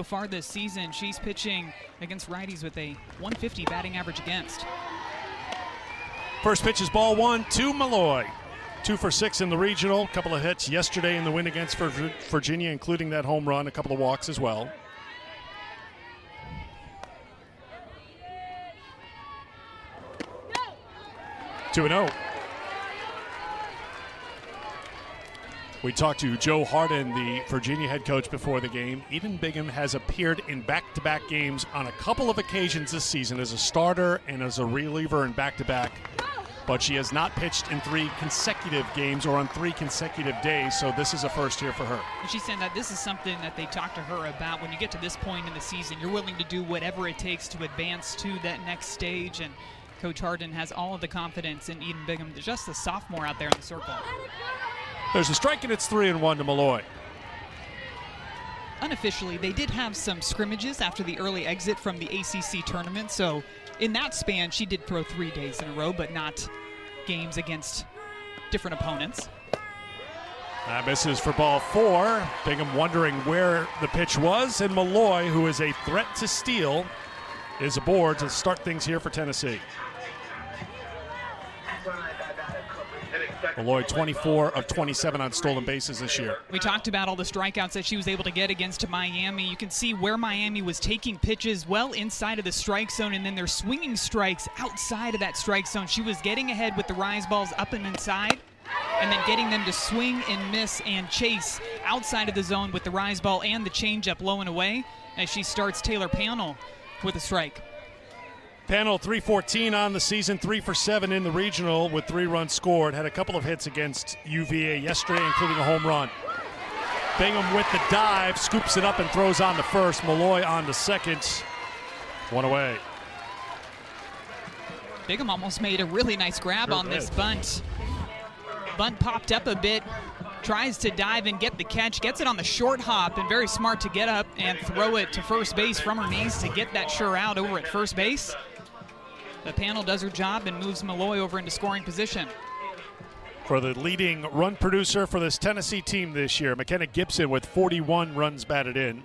So far this season, she's pitching against righties with a 150 batting average against. First pitch is ball one to Malloy. 2 for 6 in the regional. A couple of hits yesterday in the win against Virginia, including that home run, a couple of walks as well. Two and 0. We talked to Joe Harden, the Virginia head coach, before the game. Eden Bingham has appeared in back-to-back games on a couple of occasions this season as a starter and as a reliever in back-to-back. But she has not pitched in 3 consecutive games or on 3 consecutive days, so this is a first here for her. And she's saying that this is something that they talked to her about. When you get to this point in the season, you're willing to do whatever it takes to advance to that next stage. And Coach Harden has all of the confidence in Eden Bingham, just a sophomore out there in the circle. There's a strike, and it's 3-1 to Malloy. Unofficially, they did have some scrimmages after the early exit from the ACC tournament, so in that span, she did throw 3 days in a row, but not games against different opponents. That misses for ball 4. Bingham wondering where the pitch was, and Malloy, who is a threat to steal, is aboard to start things here for Tennessee. Malloy 24 of 27 on stolen bases this year. We talked about all the strikeouts that she was able to get against Miami. You can see where Miami was taking pitches well inside of the strike zone, and then they're swinging strikes outside of that strike zone. She was getting ahead with the rise balls up and inside, and then getting them to swing and miss and chase outside of the zone with the rise ball and the changeup low and away as she starts Taylor Panel with a strike. Panel 314 on the season, 3 for 7 in the regional with 3 runs scored. Had a couple of hits against UVA yesterday, including a home run. Bingham with the dive, scoops it up and throws on to first. Malloy on to second. 1 away. Bingham almost made a really nice grab on this bunt. Bunt popped up a bit, tries to dive and get the catch, gets it on the short hop, and very smart to get up and throw it to first base from her knees to get that sure out over at first base. The Panel does her job and moves Malloy over into scoring position. For the leading run producer for this Tennessee team this year, McKenna Gibson with 41 runs batted in.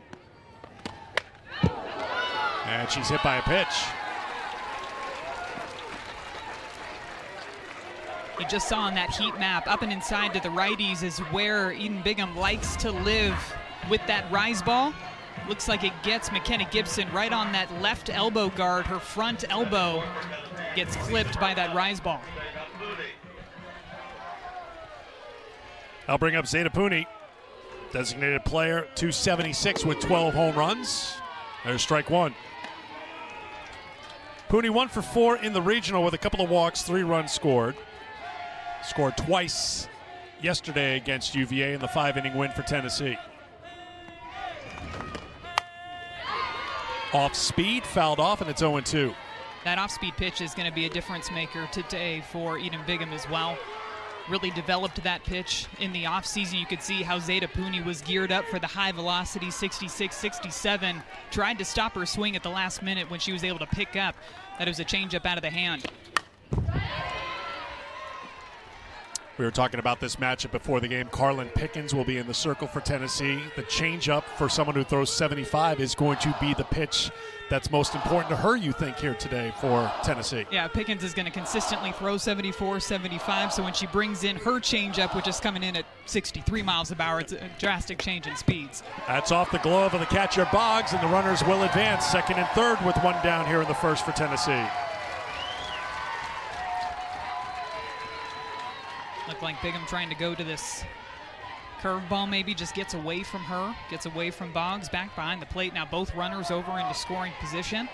And she's hit by a pitch. You just saw on that heat map, up and inside to the righties is where Eden Bingham likes to live with that rise ball. Looks like it gets McKenna Gibson right on that left elbow guard. Her front elbow gets clipped by that rise ball. I'll bring up Zeta Pooney, designated player, 276 with 12 home runs. There's strike 1. Pooney 1 for 4 in the regional with a couple of walks, 3 runs scored. Scored twice yesterday against UVA in the 5-inning win for Tennessee. Off speed, fouled off, and it's 0-2. That off-speed pitch is going to be a difference maker today for Eden Bingham as well. Really developed that pitch in the offseason. You could see how Zeta Pooney was geared up for the high velocity 66-67. Tried to stop her swing at the last minute when she was able to pick up. That was a changeup out of the hand. We were talking about this matchup before the game. Carlin Pickens will be in the circle for Tennessee. The changeup for someone who throws 75 is going to be the pitch that's most important to her, you think, here today for Tennessee. Yeah, Pickens is going to consistently throw 74, 75, so when she brings in her changeup, which is coming in at 63 miles an hour, it's a drastic change in speeds. That's off the glove of the catcher Boggs, and the runners will advance second and third with 1 down here in the first for Tennessee. Looked like Bingham trying to go to this curveball, maybe just gets away from her, gets away from Boggs, back behind the plate. Now both runners over into scoring position.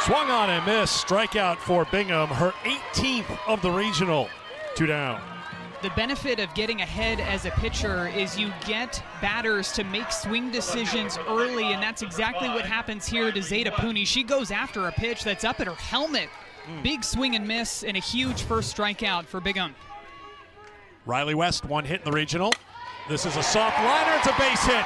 Swung on and missed. Strikeout for Bingham, her 18th of the regional. 2 down. The benefit of getting ahead as a pitcher is you get batters to make swing decisions early, and that's exactly what happens here to Zeta Pooney. She goes after a pitch that's up at her helmet. Big swing and miss, and a huge first strikeout for Bingham. Riley West, 1 hit in the regional. This is a soft liner. It's a base hit.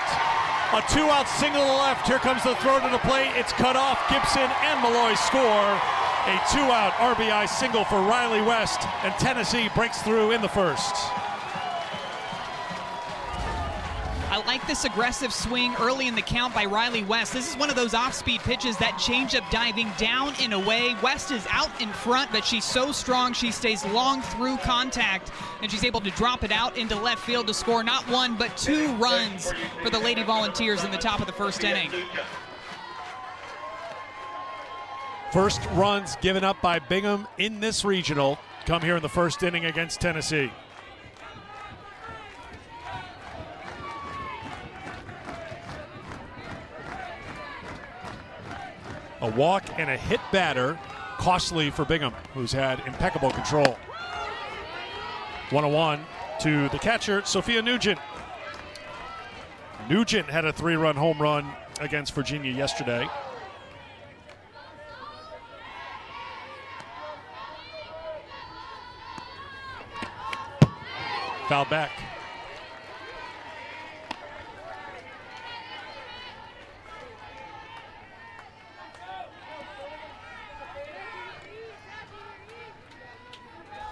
A 2-out single to the left. Here comes the throw to the plate. It's cut off. Gibson and Malloy score. A 2-out RBI single for Riley West, and Tennessee breaks through in the first. I like this aggressive swing early in the count by Riley West. This is one of those off-speed pitches, that changeup diving down and away. West is out in front, but she's so strong she stays long through contact, and she's able to drop it out into left field to score not 1 but 2 runs for the Lady Volunteers in the top of the first inning. First runs given up by Bingham in this regional come here in the first inning against Tennessee. A walk and a hit batter, costly for Bingham, who's had impeccable control. 1-1 to the catcher, Sophia Nugent. Nugent had a 3-run home run against Virginia yesterday. Foul back.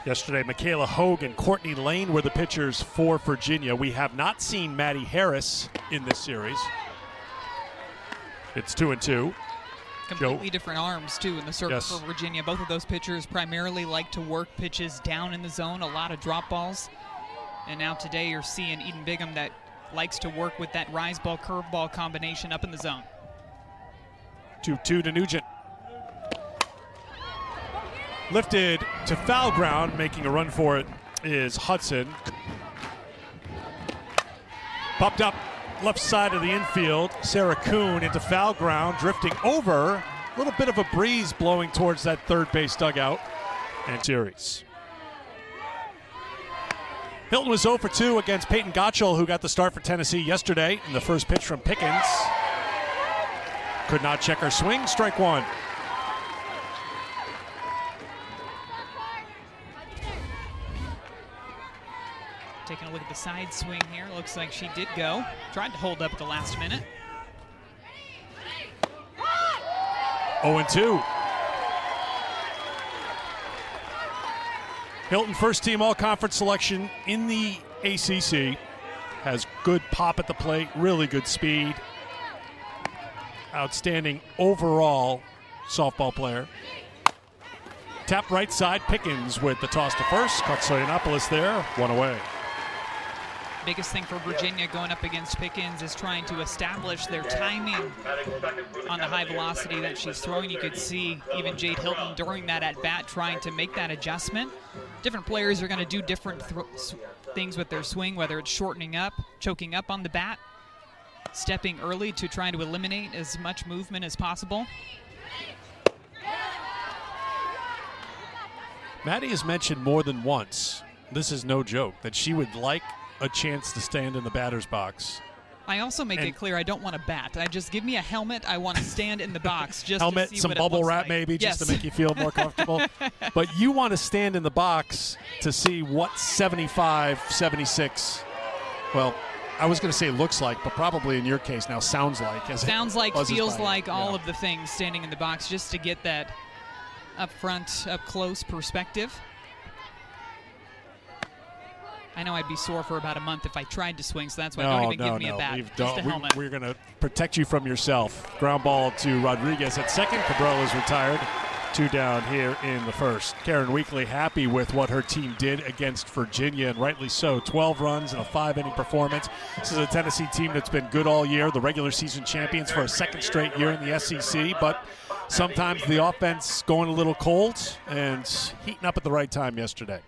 Yesterday, Michaela Hogue and Courtney Lane were the pitchers for Virginia. We have not seen Maddie Harris in this series. It's 2-2. Completely different arms, too, in the circle for Virginia. Both of those pitchers primarily like to work pitches down in the zone, a lot of drop balls. And now today you're seeing Eden Bingham that likes to work with that rise ball, curve ball combination up in the zone. 2-2 to Nugent. Lifted to foul ground, making a run for it is Hudson. Popped up left side of the infield. Sarah Kuhn into foul ground, drifting over. A little bit of a breeze blowing towards that third base dugout. And series. Hilton was 0 for 2 against Peyton Gottschall, who got the start for Tennessee yesterday. In the first pitch from Pickens. Could not check her swing, strike 1. Taking a look at the side swing here. Looks like she did go. Tried to hold up at the last minute. 0-2. Hilton, first team all-conference selection in the ACC. Has good pop at the plate, really good speed. Outstanding overall softball player. Tap right side, Pickens with the toss to first. Caught Soyanopoulos there, 1 away. Biggest thing for Virginia going up against Pickens is trying to establish their timing on the high velocity that she's throwing. You could see even Jade Hilton during that at-bat trying to make that adjustment. Different players are going to do different things with their swing, whether it's shortening up, choking up on the bat, stepping early to try to eliminate as much movement as possible. Maddie has mentioned more than once, this is no joke, that she would like a chance to stand in the batter's box. I also make it clear I don't want to bat. I just give me a helmet. I want to stand in the box. Just helmet, to see some what bubble it looks wrap like. maybe, Yes. just to make you feel more comfortable. But you want to stand in the box to see what 75, 76, well, I was going to say looks like, but probably in your case now sounds like. Sounds like, feels like, all yeah. of the things standing in the box, just to get that up front, up close perspective. I know I'd be sore for about a month if I tried to swing, so that's why don't even give me a bat. Just a helmet. We're going to protect you from yourself. Ground ball to Rodriguez at second. Cabral is retired. 2 down here in the first. Karen Weekly happy with what her team did against Virginia, and rightly so. 12 runs in a 5-inning performance. This is a Tennessee team that's been good all year, the regular season champions for a second straight year in the SEC, but sometimes the offense going a little cold and heating up at the right time yesterday.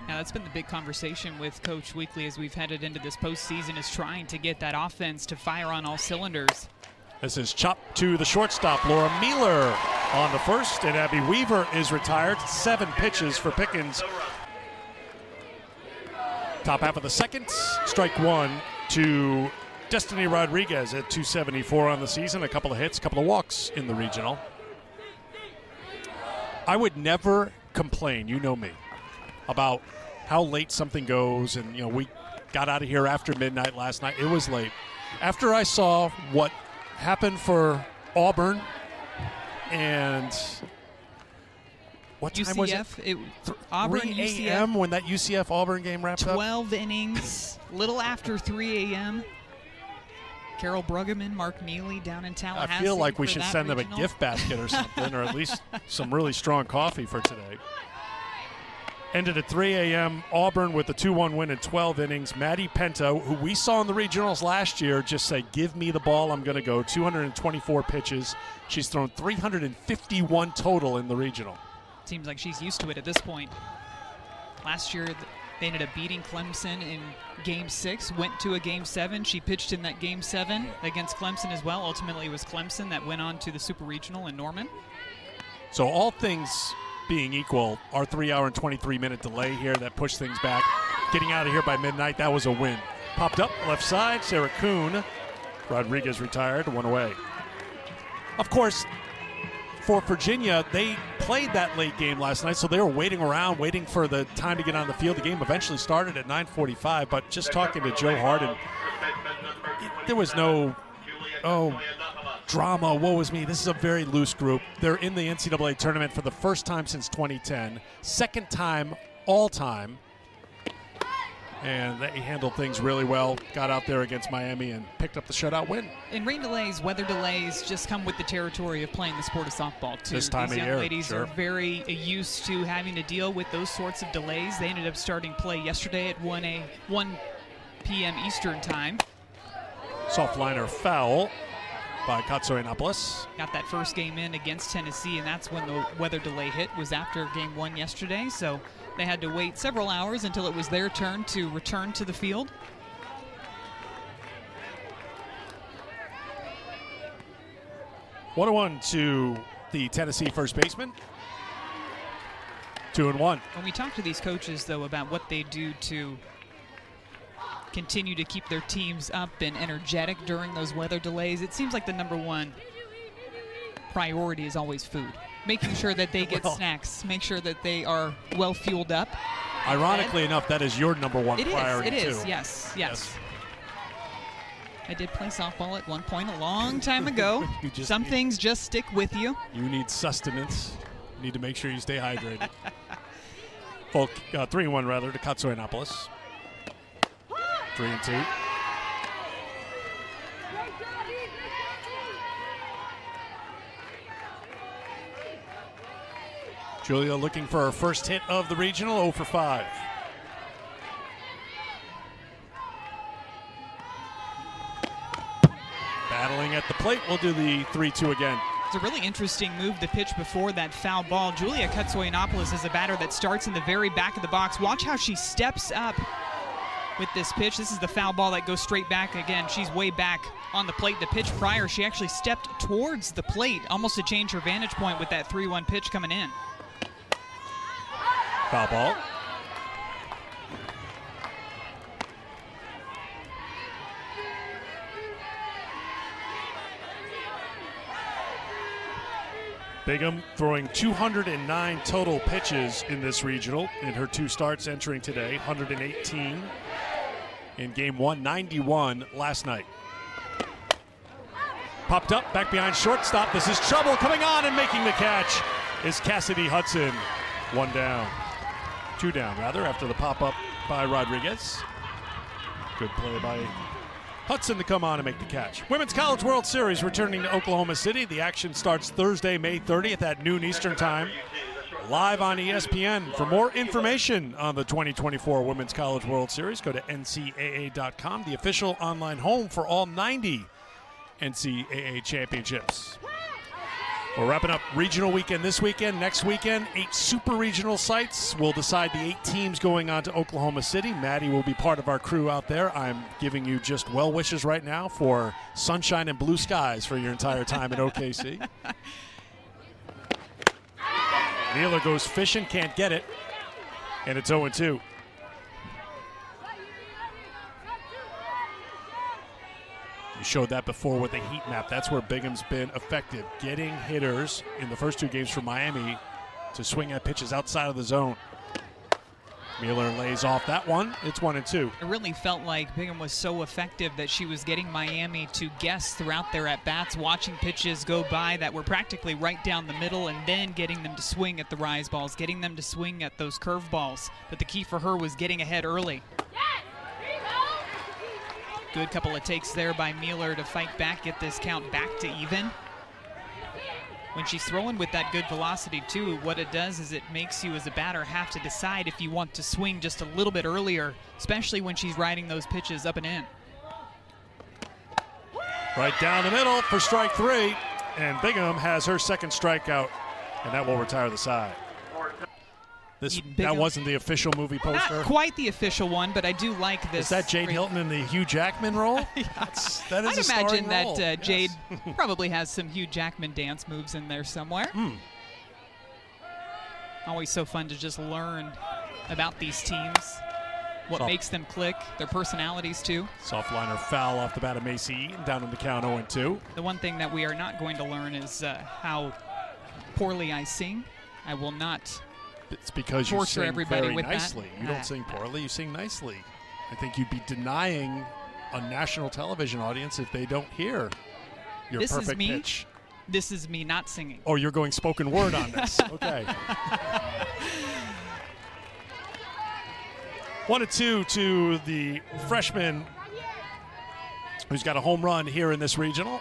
Now, that's been the big conversation with Coach Weekly as we've headed into this postseason, is trying to get that offense to fire on all cylinders. This is chopped to the shortstop, Laura Mueller on the first, and Abby Weaver is retired. 7 pitches for Pickens. Top half of the second, strike 1 to Destiny Rodriguez at 274 on the season. A couple of hits, a couple of walks in the regional. I would never complain, you know me, about how late something goes, and we got out of here after midnight last night. It was late. After I saw what happened for Auburn, and what time was it? Auburn 3 UCF a.m. when that UCF Auburn game wrapped up. 12 innings, little after 3 a.m. Carol Bruggeman, Mark Neely down in Tallahassee. I feel like we should send them regional. a gift basket or something, or at least some really strong coffee for today. Ended at 3 a.m. Auburn with a 2-1 win in 12 innings. Maddie Pento, who we saw in the regionals last year, just say, give me the ball, I'm going to go. 224 pitches. She's thrown 351 total in the regional. Seems like she's used to it at this point. Last year, they ended up beating Clemson in Game 6, went to a Game 7. She pitched in that Game 7 against Clemson as well. Ultimately, it was Clemson that went on to the Super Regional in Norman. So all things being equal, our 3-hour and 23-minute delay here that pushed things back. Getting out of here by midnight, that was a win. Popped up left side, Sarah Kuhn. Rodriguez retired, 1 away. Of course, for Virginia, they played that late game last night, so they were waiting around, waiting for the time to get on the field. The game eventually started at 9:45, but just talking to Joe Harden, there was no, drama, woe is me. This is a very loose group. They're in the NCAA tournament for the first time since 2010, second time all time, and they handled things really well, got out there against Miami and picked up the shutout win. And rain delays, weather delays just come with the territory of playing the sport of softball, too. This time These of young year, ladies sure. are very used to having to deal with those sorts of delays. They ended up starting play yesterday at 1 p.m. Eastern time. Soft liner foul by Katsoyanopoulos. Got that first game in against Tennessee, and that's when the weather delay hit, was after Game 1 yesterday. So they had to wait several hours until it was their turn to return to the field. 1-1 to the Tennessee first baseman. 2-1. When we talk to these coaches, though, about what they do to continue to keep their teams up and energetic during those weather delays, it seems like the number one priority is always food. Making sure that they get snacks, make sure that they are well fueled up. Ironically enough, that is your number one priority, too. It is, too. yes. I did play softball at one point a long time ago. Some things just stick with you. You need sustenance. You need to make sure you stay hydrated. 3-1 rather to Katsoyanopoulos. 3-2. Julia looking for her first hit of the regional, 0 for 5. Battling at the plate, we'll do the 3-2 again. It's a really interesting move, the pitch before that foul ball. Julia Katsoyanopoulos is a batter that starts in the very back of the box. Watch how she steps up with this pitch. This is the foul ball that goes straight back again. She's way back on the plate. The pitch prior, she actually stepped towards the plate, almost to change her vantage point with that 3-1 pitch coming in. Foul ball. Bigham throwing 209 total pitches in this regional in her 2 starts entering today. 118 in game 1, 91 last night. Popped up, back behind shortstop. This is trouble. Coming on and making the catch is Cassidy Hudson. 1 down. 2 down, rather, after the pop-up by Rodriguez. Good play by Hudson to come on and make the catch. Women's College World Series returning to Oklahoma City. The action starts Thursday, May 30th at noon Eastern Time. Live on ESPN. For more information on the 2024 Women's College World Series, go to NCAA.com, the official online home for all 90 NCAA championships. We're wrapping up regional weekend this weekend. Next weekend, 8 super regional sites will decide the 8 teams going on to Oklahoma City. Maddie will be part of our crew out there. I'm giving you just well wishes right now for sunshine and blue skies for your entire time in OKC. Nealer goes fishing, can't get it, and it's 0-2. You showed that before with the heat map. That's where Bingham's been effective, getting hitters in the first 2 games for Miami to swing at pitches outside of the zone. Mueller lays off that one. It's 1-2. It really felt like Bingham was so effective that she was getting Miami to guess throughout their at-bats, watching pitches go by that were practically right down the middle, and then getting them to swing at the rise balls, getting them to swing at those curve balls. But the key for her was getting ahead early. Good couple of takes there by Mueller to fight back, get this count back to even. When she's throwing with that good velocity too, what it does is it makes you as a batter have to decide if you want to swing just a little bit earlier, especially when she's riding those pitches up and in. Right down the middle for strike 3, and Bingham has her second strikeout, and that will retire the side. That wasn't the official movie poster? Not quite the official one, but I do like this. Is that Jade Hilton in the Hugh Jackman role? Yeah. That is I'd imagine that role. Jade probably has some Hugh Jackman dance moves in there somewhere. Always so fun to just learn about these teams, what makes them click, their personalities too. Soft liner foul off the bat of Macy Eaton, down in the count 0-2. The one thing that we are not going to learn is how poorly I sing. I will not. It's because you torture sing everybody very with nicely. that. You don't sing poorly, you sing nicely. I think you'd be denying a national television audience if they don't hear your This perfect is me. pitch. This is me not singing. Oh, you're going spoken word on this. Okay. 1-2 to the freshman who's got a home run here in this regional.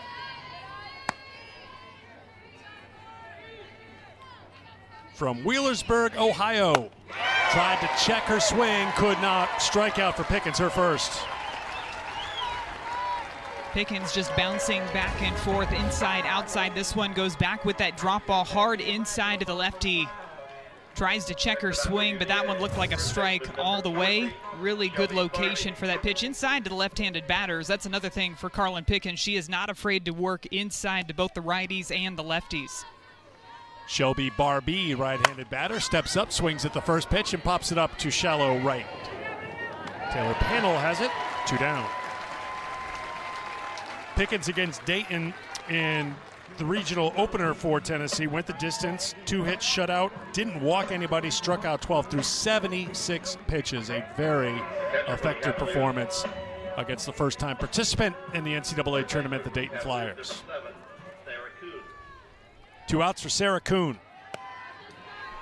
From Wheelersburg, Ohio. Tried to check her swing, could not. Strike out for Pickens, her first. Pickens just bouncing back and forth, inside, outside. This one goes back with that drop ball hard inside to the lefty. Tries to check her swing, but that one looked like a strike all the way. Really good location for that pitch inside to the left-handed batters. That's another thing for Carlin Pickens. She is not afraid to work inside to both the righties and the lefties. Shelby Barbee, right-handed batter, steps up, swings at the first pitch, and pops it up to shallow right. Taylor Panel has it, 2 down. Pickens against Dayton in the regional opener for Tennessee. Went the distance, 2-hit shutout, didn't walk anybody, struck out 12 through 76 pitches. A very effective performance against the first-time participant in the NCAA tournament, the Dayton Flyers. 2 outs for Sarah Kuhn,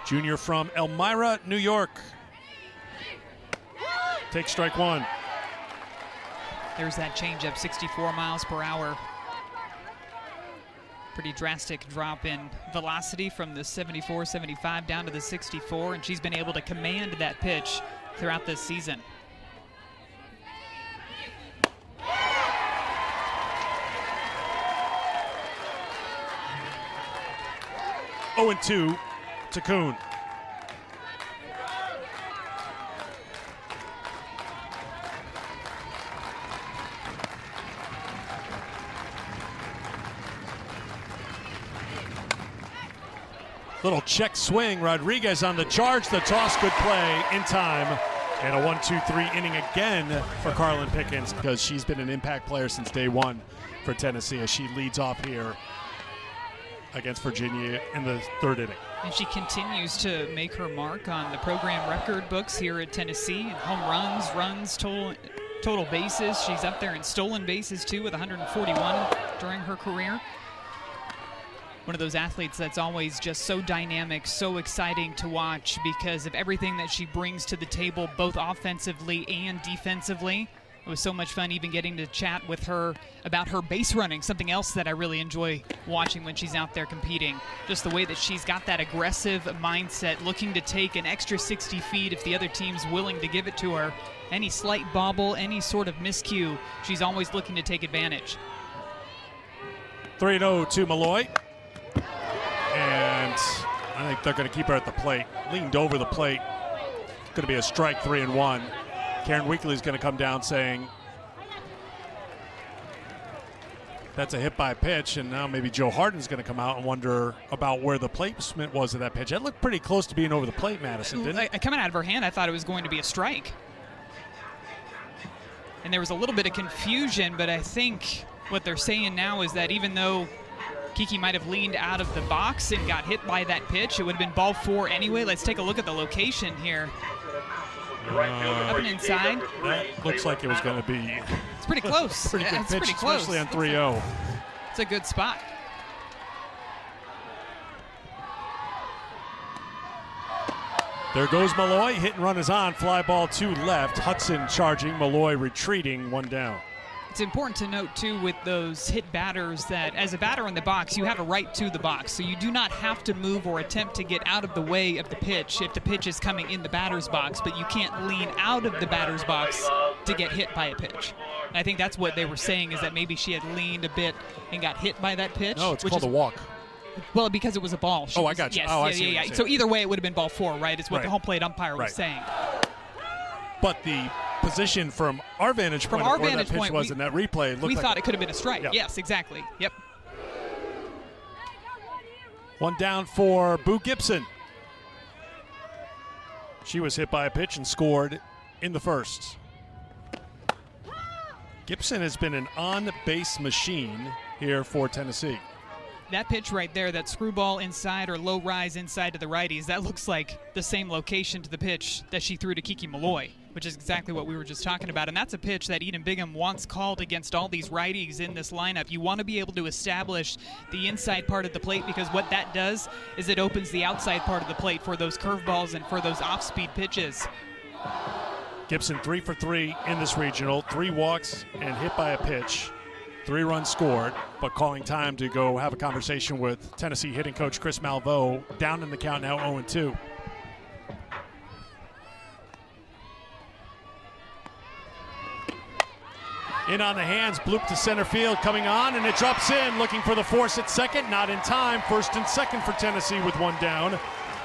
junior from Elmira, New York. Takes strike 1. There's that changeup, 64 miles per hour. Pretty drastic drop in velocity from the 74, 75 down to the 64, and she's been able to command that pitch throughout this season. Oh, 0-2 to Kuhn. Little check swing. Rodriguez on the charge. The toss, good play in time. And a 1-2-3 inning again for Carlin Pickens, because she's been an impact player since day one for Tennessee as she leads off here against Virginia in the 3rd inning. And she continues to make her mark on the program record books here at Tennessee. Home runs, total bases. She's up there in stolen bases too with 141 during her career. One of those athletes that's always just so dynamic, so exciting to watch because of everything that she brings to the table, both offensively and defensively. It was so much fun even getting to chat with her about her base running, something else that I really enjoy watching when she's out there competing. Just the way that she's got that aggressive mindset, looking to take an extra 60 feet if the other team's willing to give it to her. Any slight bobble, any sort of miscue, she's always looking to take advantage. 3-0 to Malloy. And I think they're going to keep her at the plate. Leaned over the plate. It's going to be a strike, 3-1. Karen Weekly's going to come down saying that's a hit by pitch, and now maybe Joe Harden's going to come out and wonder about where the placement was of that pitch. That looked pretty close to being over the plate, Madison, didn't it? Coming out of her hand, I thought it was going to be a strike. And there was a little bit of confusion, but I think what they're saying now is that even though Kiki might have leaned out of the box and got hit by that pitch, it would have been ball 4 anyway. Let's take a look at the location here. Up and inside. That looks like it was going to be it's pretty close. pretty good pitch, pretty close. especially on 3-0. It's a good spot. There goes Malloy. Hit and run is on. Fly ball to left. Hudson charging. Malloy retreating. 1 down. It's important to note, too, with those hit batters that as a batter in the box, you have a right to the box. So you do not have to move or attempt to get out of the way of the pitch if the pitch is coming in the batter's box, but you can't lean out of the batter's box to get hit by a pitch. And I think that's what they were saying, is that maybe she had leaned a bit and got hit by that pitch. No, it's called a walk. Well, because it was a ball. I got you. Yes, I see yeah. So either way, it would have been ball 4, right? Is what the home plate umpire was saying. But the position from our vantage point, from our where vantage that pitch point, was in that replay, we like thought it could have been a strike. Yep. Yes, exactly. Yep. One down for Boo Gibson. She was hit by a pitch and scored in the first. Gibson has been an on-base machine here for Tennessee. That pitch right there, that screwball inside or low rise inside to the righties, that looks like the same location to the pitch that she threw to Kiki Malloy, which is exactly what we were just talking about. And that's a pitch that Eden Bigham wants called against all these righties in this lineup. You want to be able to establish the inside part of the plate, because what that does is it opens the outside part of the plate for those curveballs and for those off-speed pitches. Gibson 3 for 3 in this regional, 3 walks and hit by a pitch. 3 runs scored, but calling time to go have a conversation with Tennessee hitting coach Chris Malveaux, down in the count now 0-2. In on the hands, bloop to center field, coming on, and it drops in, looking for the force at second, not in time. First and second for Tennessee with 1 down.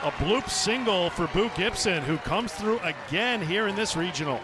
A bloop single for Boo Gibson, who comes through again here in this regional.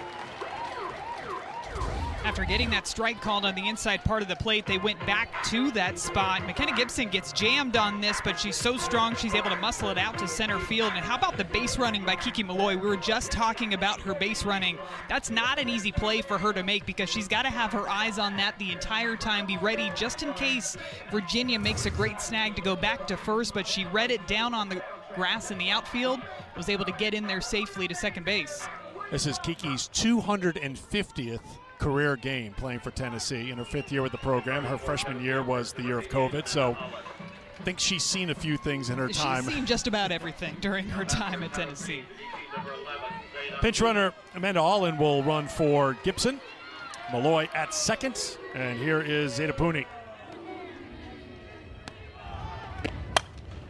After getting that strike called on the inside part of the plate, they went back to that spot. McKenna Gibson gets jammed on this, but she's so strong she's able to muscle it out to center field. And how about the base running by Kiki Malloy? We were just talking about her base running. That's not an easy play for her to make, because she's got to have her eyes on that the entire time, be ready just in case Virginia makes a great snag to go back to first, but she read it down on the grass in the outfield, was able to get in there safely to second base. This is Kiki's 250th career game playing for Tennessee in her 5th year with the program. Her freshman year was the year of COVID, so I think she's seen a few things in her time. She's seen just about everything during her time at Tennessee. Pinch runner Amanda Allen will run for Gibson. Malloy at second, and here is Zeta Pooney.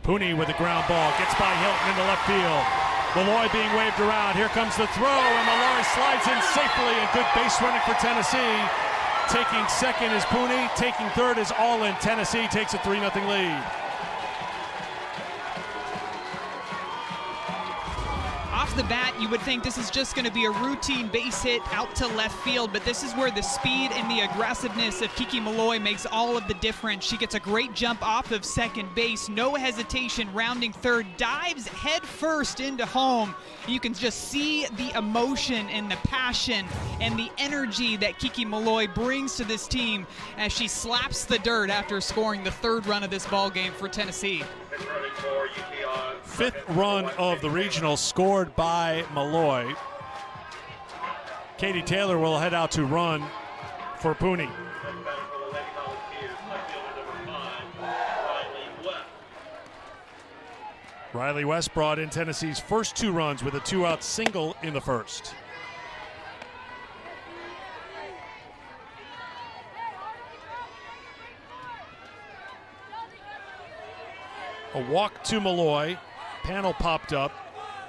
Pooney with a ground ball, gets by Hilton into left field. Malloy being waved around. Here comes the throw, and Malloy slides in safely, and good base running for Tennessee. Taking second is Pooney. Taking third is Allen. Tennessee takes a 3-0 lead. Off the bat, you would think this is just going to be a routine base hit out to left field, but this is where the speed and the aggressiveness of Kiki Malloy makes all of the difference. She gets a great jump off of second base, no hesitation, rounding third, dives head first into home. You can just see the emotion and the passion and the energy that Kiki Malloy brings to this team as she slaps the dirt after scoring the 3rd run of this ball game for Tennessee. 5th run of the regional scored by Malloy. Katie Taylor will head out to run for Pooney. Riley West brought in Tennessee's first 2 runs with a 2-out single in the first. A walk to Malloy. Panel popped up.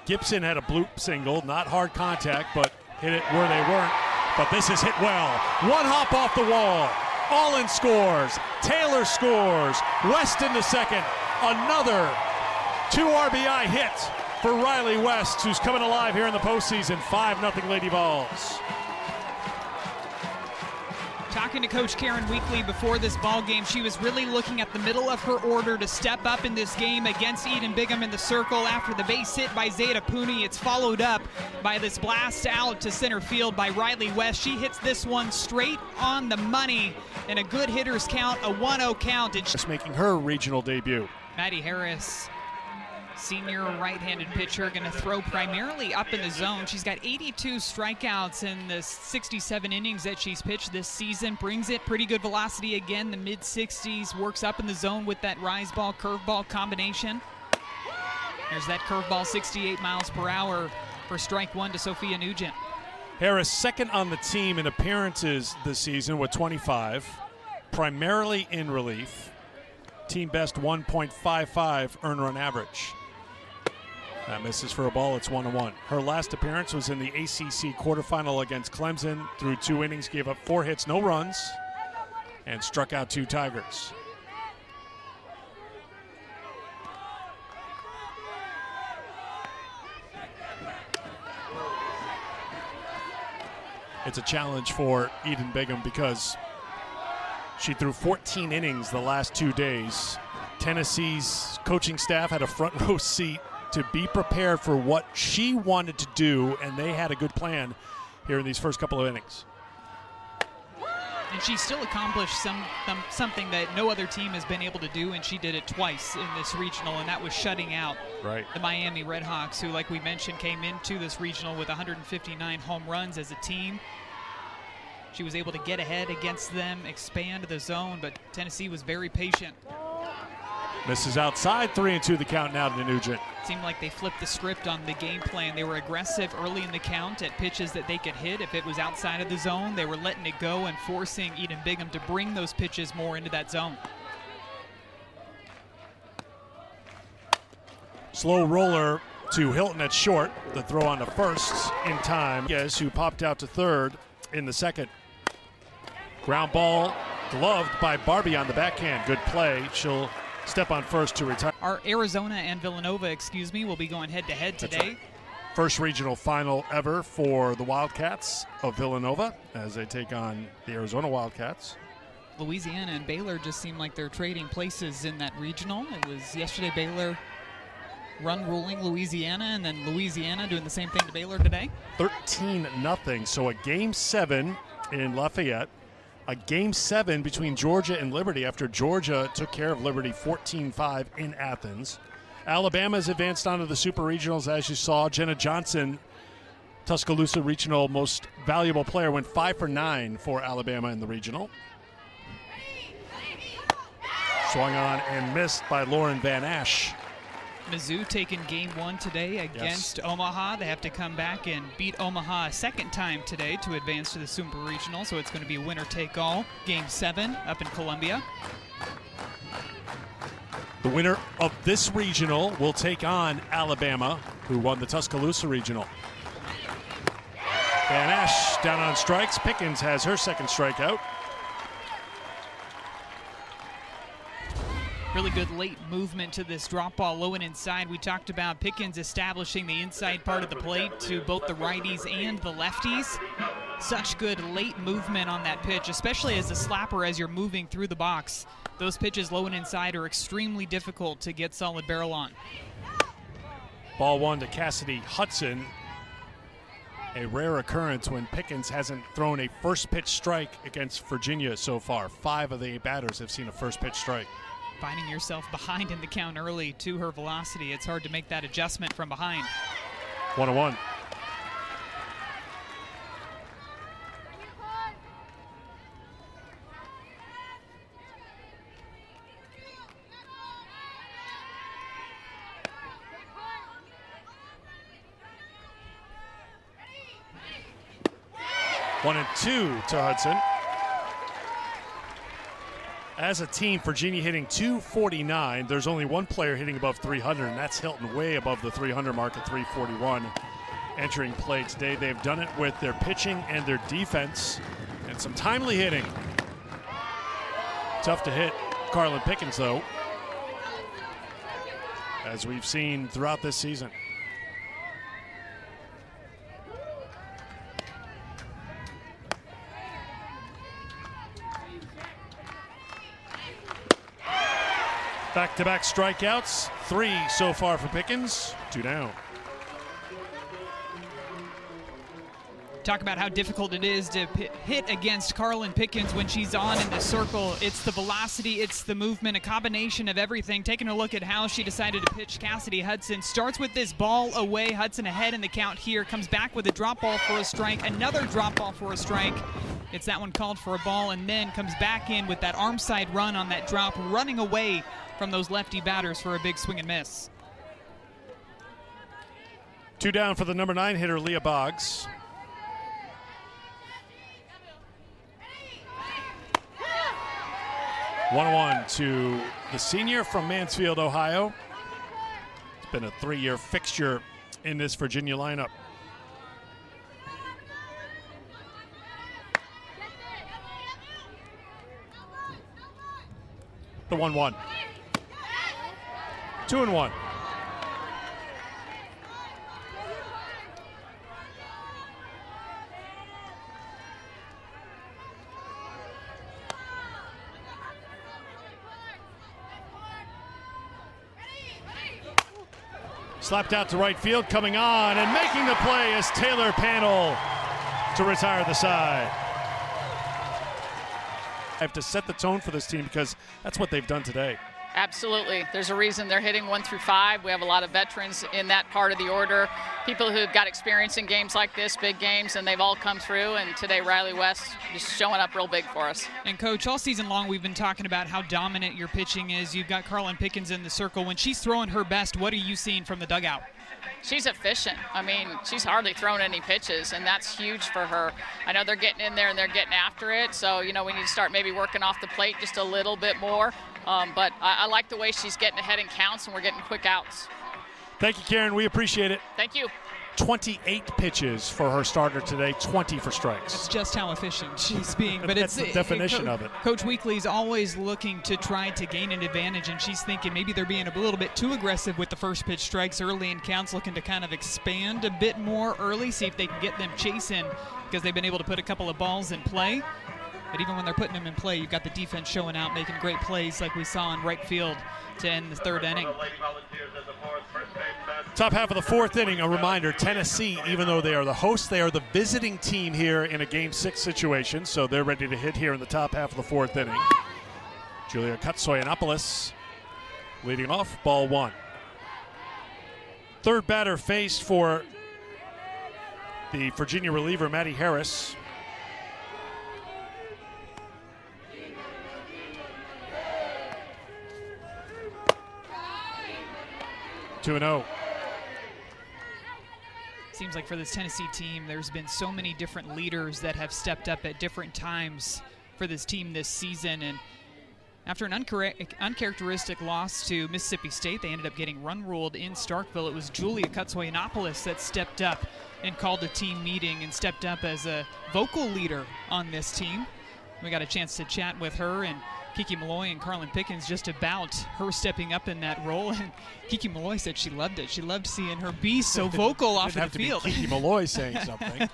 Gibson had a bloop single, not hard contact, but hit it where they weren't. But this is hit well. 1 hop off the wall. Allen scores. Taylor scores. West into second. Another 2 RBI hit for Riley West, who's coming alive here in the postseason. 5-0 Lady Vols. Talking to Coach Karen Weekly before this ball game, she was really looking at the middle of her order to step up in this game against Eden Bigham in the circle. After the base hit by Zeta Pooney, it's followed up by this blast out to center field by Riley West. She hits this one straight on the money, and a good hitter's count, a 1-0 count. Just making her regional debut. Maddie Harris, senior right-handed pitcher, going to throw primarily up in the zone. She's got 82 strikeouts in the 67 innings that she's pitched this season. Brings it pretty good velocity again, the mid-60s. Works up in the zone with that rise ball, curveball combination. There's that curveball, 68 miles per hour for strike 1 to Sophia Nugent. Harris second on the team in appearances this season with 25, primarily in relief. Team best 1.55 earned run average. That misses for a ball. It's 1-1. Her last appearance was in the ACC quarterfinal against Clemson. Through 2 innings, gave up 4 hits, no runs, and struck out 2 Tigers. It's a challenge for Eden Bigham because she threw 14 innings the last 2 days. Tennessee's coaching staff had a front row seat to be prepared for what she wanted to do, and they had a good plan here in these first couple of innings. And she still accomplished something that no other team has been able to do, and she did it twice in this regional, and that was shutting out the Miami Redhawks, who, like we mentioned, came into this regional with 159 home runs as a team. She was able to get ahead against them, expand the zone, but Tennessee was very patient. Misses outside, 3-2 the count now to Nugent. Seemed like they flipped the script on the game plan. They were aggressive early in the count at pitches that they could hit. If it was outside of the zone, they were letting it go and forcing Eden Bigham to bring those pitches more into that zone. Slow roller to Hilton at short. The throw on to first in time. Yes, who popped out to third in the second. Ground ball gloved by Barbie on the backhand. Good play. She'll step on first to retire. Our Arizona and Villanova, will be going head-to-head today. Right. First regional final ever for the Wildcats of Villanova as they take on the Arizona Wildcats. Louisiana and Baylor just seem like they're trading places in that regional. It was yesterday Baylor run ruling Louisiana, and then Louisiana doing the same thing to Baylor today. 13-0, so a Game 7 in Lafayette. A Game 7 between Georgia and Liberty after Georgia took care of Liberty 14-5 in Athens. Alabama's advanced onto the Super Regionals, as you saw. Jenna Johnson, Tuscaloosa Regional Most Valuable Player, went 5 for 9 for Alabama in the regional. Swung on and missed by Lauren Van Ash. Mizzou taking Game 1 today against Omaha. They have to come back and beat Omaha a second time today to advance to the Super Regional, so it's going to be a winner-take-all. Game 7 up in Columbia. The winner of this regional will take on Alabama, who won the Tuscaloosa Regional. Van Ash down on strikes. Pickens has her second strikeout. Really good late movement to this drop ball low and inside. We talked about Pickens establishing the inside part of the plate to both the righties and the lefties. Such good late movement on that pitch, especially as a slapper as you're moving through the box. Those pitches low and inside are extremely difficult to get solid barrel on. Ball 1 to Cassidy Hudson. A rare occurrence when Pickens hasn't thrown a first pitch strike against Virginia so far. 5 of the 8 batters have seen a first pitch strike. Finding yourself behind in the count early to her velocity, it's hard to make that adjustment from behind. 1-1. One and 2 to Hudson. As a team, Virginia hitting .249. There's only one player hitting above 300, and that's Hilton, way above the 300 mark at 341. Entering play today, they've done it with their pitching and their defense, and some timely hitting. Tough to hit Carlin Pickens, though, as we've seen throughout this season. Back-to-back strikeouts, 3 so far for Pickens, 2 down. Talk about how difficult it is to hit against Carlin Pickens when she's on in the circle. It's the velocity, it's the movement, a combination of everything. Taking a look at how she decided to pitch Cassidy Hudson. Starts with this ball away. Hudson ahead in the count here. Comes back with a drop ball for a strike. Another drop ball for a strike. It's that one called for a ball, and then comes back in with that arm side run on that drop, running away from those lefty batters for a big swing and miss. 2 down for the number 9 hitter, Leah Boggs. 1-1 to the senior from Mansfield, Ohio. It's been a 3-year fixture in this Virginia lineup. The 1-1. 2-1. Slapped out to right field, coming on and making the play is Taylor Panel to retire the side. I have to set the tone for this team because that's what they've done today. Absolutely. There's a reason they're hitting 1 through 5. We have a lot of veterans in that part of the order, people who've got experience in games like this, big games, and they've all come through. And today, Riley West just showing up real big for us. And, Coach, all season long we've been talking about how dominant your pitching is. You've got Carlin Pickens in the circle. When she's throwing her best, what are you seeing from the dugout? She's efficient. I mean, she's hardly thrown any pitches, and that's huge for her. I know they're getting in there and they're getting after it, so, you know, we need to start maybe working off the plate just a little bit more. But I like the way she's getting ahead in counts, and we're getting quick outs. Thank you, Karen. We appreciate it. Thank you. 28 pitches for her starter today, 20 for strikes. That's just how efficient she's being. But That's the definition of it. Coach Weekly's always looking to try to gain an advantage, and she's thinking maybe they're being a little bit too aggressive with the first pitch strikes early in counts, looking to kind of expand a bit more early, see if they can get them chasing, because they've been able to put a couple of balls in play. But even when they're putting them in play, you've got the defense showing out, making great plays like we saw in right field to end the third inning. Top half of the fourth inning, a reminder, Tennessee, even though they are the hosts, they are the visiting team here in a Game 6 situation, so they're ready to hit here in the top half of the fourth inning. Julia Katsoyanopoulos leading off, ball 1. Third batter faced for the Virginia reliever, Maddie Harris. Two and 0. Seems like for this Tennessee team, there's been so many different leaders that have stepped up at different times for this team this season. And after an uncharacteristic loss to Mississippi State, they ended up getting run-ruled in Starkville. It was Julia Katsoyanopoulos that stepped up and called a team meeting and stepped up as a vocal leader on this team. We got a chance to chat with her and Kiki Malloy and Carlin Pickens just about her stepping up in that role, and Kiki Malloy said she loved it. She loved seeing her be so vocal off of the field. Kiki Malloy saying something.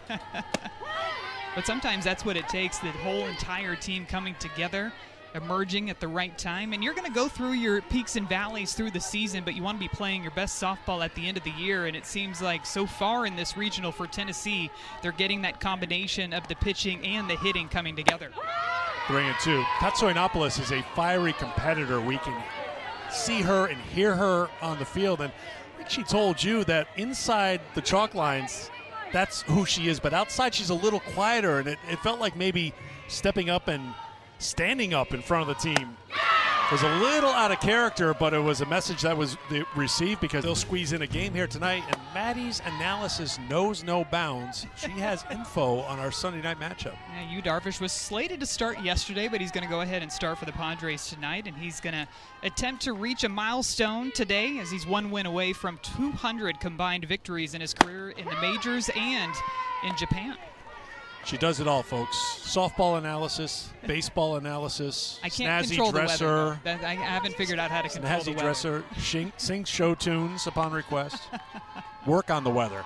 But sometimes that's what it takes, the whole entire team coming together, emerging at the right time. And you're going to go through your peaks and valleys through the season, but you want to be playing your best softball at the end of the year. And it seems like so far in this regional for Tennessee, they're getting that combination of the pitching and the hitting coming together. 3-2. Katsoyanopoulos is a fiery competitor. We can see her and hear her on the field. And I think she told you that inside the chalk lines, that's who she is. But outside, she's a little quieter. And it felt like maybe stepping up and standing up in front of the team was a little out of character, but it was a message that was received because they'll squeeze in a game here tonight. And Maddie's analysis knows no bounds. She has info on our Sunday night matchup. Yeah, Yu Darvish was slated to start yesterday, but he's going to go ahead and start for the Padres tonight, and he's going to attempt to reach a milestone today as he's one win away from 200 combined victories in his career in the majors and in Japan. She does it all, folks. Softball analysis, baseball analysis, I can't snazzy control dresser. The weather. I haven't figured out how to control the Snazzy weather. dresser, sings show tunes upon request. Work on the weather.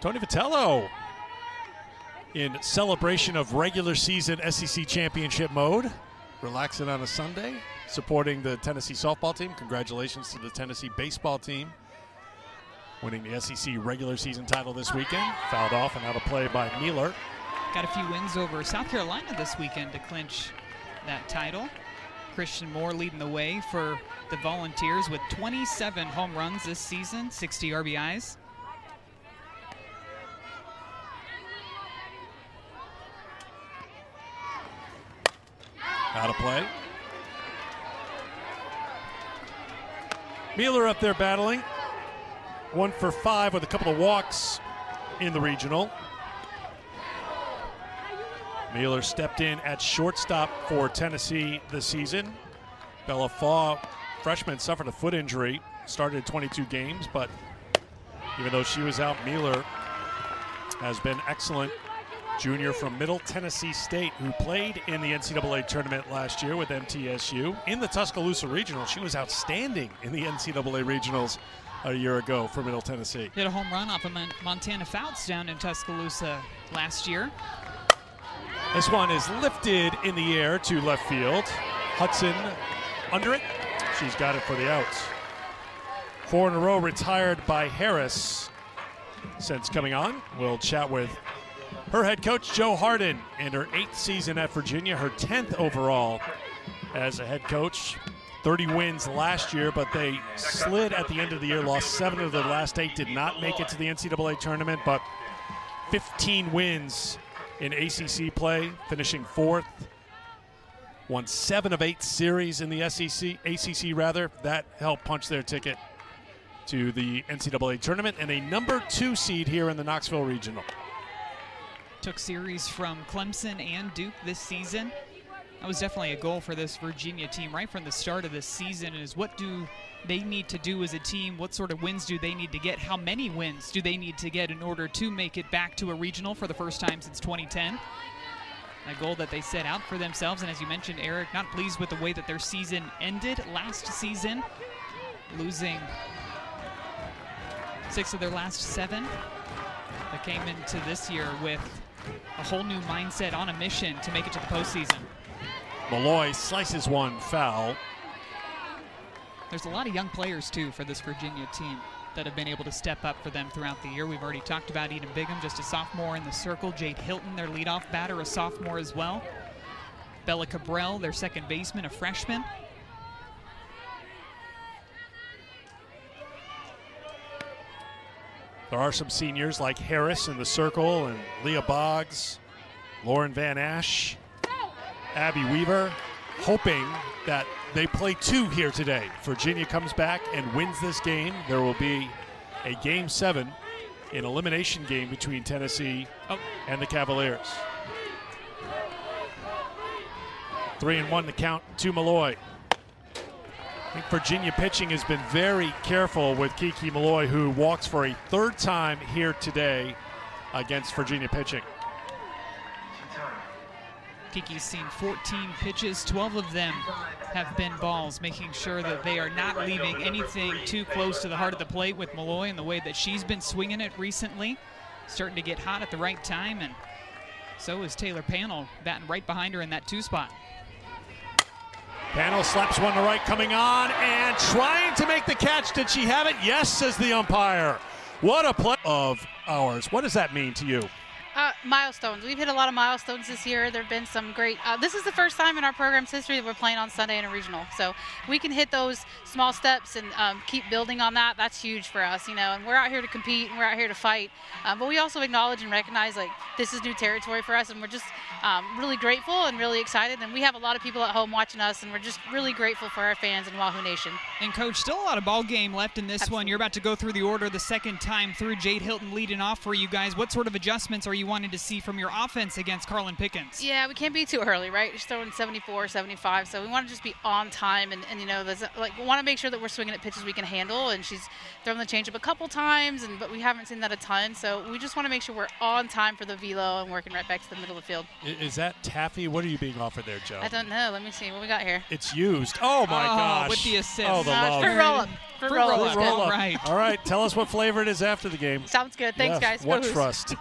Tony Vitello in celebration of regular season SEC championship mode. Relaxing on a Sunday, supporting the Tennessee softball team. Congratulations to the Tennessee baseball team, winning the SEC regular season title this weekend. Fouled off and out of play by Mueller. Got a few wins over South Carolina this weekend to clinch that title. Christian Moore leading the way for the Volunteers with 27 home runs this season, 60 RBIs. Out of play. Mueller up there battling. 1 for 5 with a couple of walks in the regional. Mueller stepped in at shortstop for Tennessee this season. Bella Faw, freshman, suffered a foot injury, started 22 games, but even though she was out, Mueller has been excellent. Junior from Middle Tennessee State, who played in the NCAA tournament last year with MTSU. In the Tuscaloosa Regional, she was outstanding in the NCAA Regionals a year ago for Middle Tennessee. Hit a home run off of Montana Fouts down in Tuscaloosa last year. This one is lifted in the air to left field. Hudson under it. She's got it for the outs. 4 in a row retired by Harris since coming on. We'll chat with her head coach, Jo Harden, in her 8th season at Virginia, her 10th overall as a head coach. 30 wins last year, but they slid at the end of the year, lost 7 of their last 8, did not make it to the NCAA tournament, but 15 wins in ACC play, finishing 4th. Won 7 of 8 series in the ACC rather. That helped punch their ticket to the NCAA tournament and a number 2 seed here in the Knoxville Regional. Took series from Clemson and Duke this season. That was definitely a goal for this Virginia team right from the start of this season, is what do they need to do as a team? What sort of wins do they need to get? How many wins do they need to get in order to make it back to a regional for the first time since 2010? A goal that they set out for themselves, and as you mentioned, Eric, not pleased with the way that their season ended last season, losing 6 of their last 7. They came into this year with a whole new mindset, on a mission to make it to the postseason. Malloy slices one foul. There's a lot of young players, too, for this Virginia team that have been able to step up for them throughout the year. We've already talked about Eden Bigham, just a sophomore in the circle. Jade Hilton, their leadoff batter, a sophomore as well. Bella Cabral, their second baseman, a freshman. There are some seniors like Harris in the circle and Leah Boggs, Lauren Van Ash, Abby Weaver, hoping that they play 2 here today. Virginia comes back and wins this game. There will be a Game 7, an elimination game between Tennessee and the Cavaliers. 3-1 the count to Malloy. I think Virginia pitching has been very careful with Kiki Malloy, who walks for a 3rd time here today against Virginia pitching. Kiki's seen 14 pitches, 12 of them have been balls, making sure that they are not leaving anything too close to the heart of the plate with Malloy and the way that she's been swinging it recently. Starting to get hot at the right time, and so is Taylor Panel, batting right behind her in that 2 spot. Panel slaps one to right, coming on and trying to make the catch. Did she have it? Yes, says the umpire. What a play of ours. What does that mean to you? Milestones. We've hit a lot of milestones this year. There have been some great, this is the first time in our program's history that we're playing on Sunday in a regional. So we can hit those small steps and keep building on that. That's huge for us, you know, and we're out here to compete and we're out here to fight. But we also acknowledge and recognize, like, this is new territory for us, and we're just really grateful and really excited. And we have a lot of people at home watching us, and we're just really grateful for our fans in Wahoo Nation. And Coach, still a lot of ball game left in this one. You're about to go through the order the 2nd time through. Jade Hilton leading off for you guys. What sort of adjustments are you wanting to see from your offense against Carlin Pickens? Yeah, we can't be too early, right? She's throwing 74, 75, so we want to just be on time, and you know, like, we want to make sure that we're swinging at pitches we can handle, and she's thrown the changeup a couple times, but we haven't seen that a ton, so we just want to make sure we're on time for the velo and working right back to the middle of the field. Is that taffy? What are you being offered there, Joe? I don't know. Let me see what we got here. It's used. Oh, my gosh. With the assist. Oh, the love. Fruit roll-up. Fruit roll-up. Roll up. Right. All right, tell us what flavor it is after the game. Sounds good. Thanks, guys. What Woo-hoos. trust.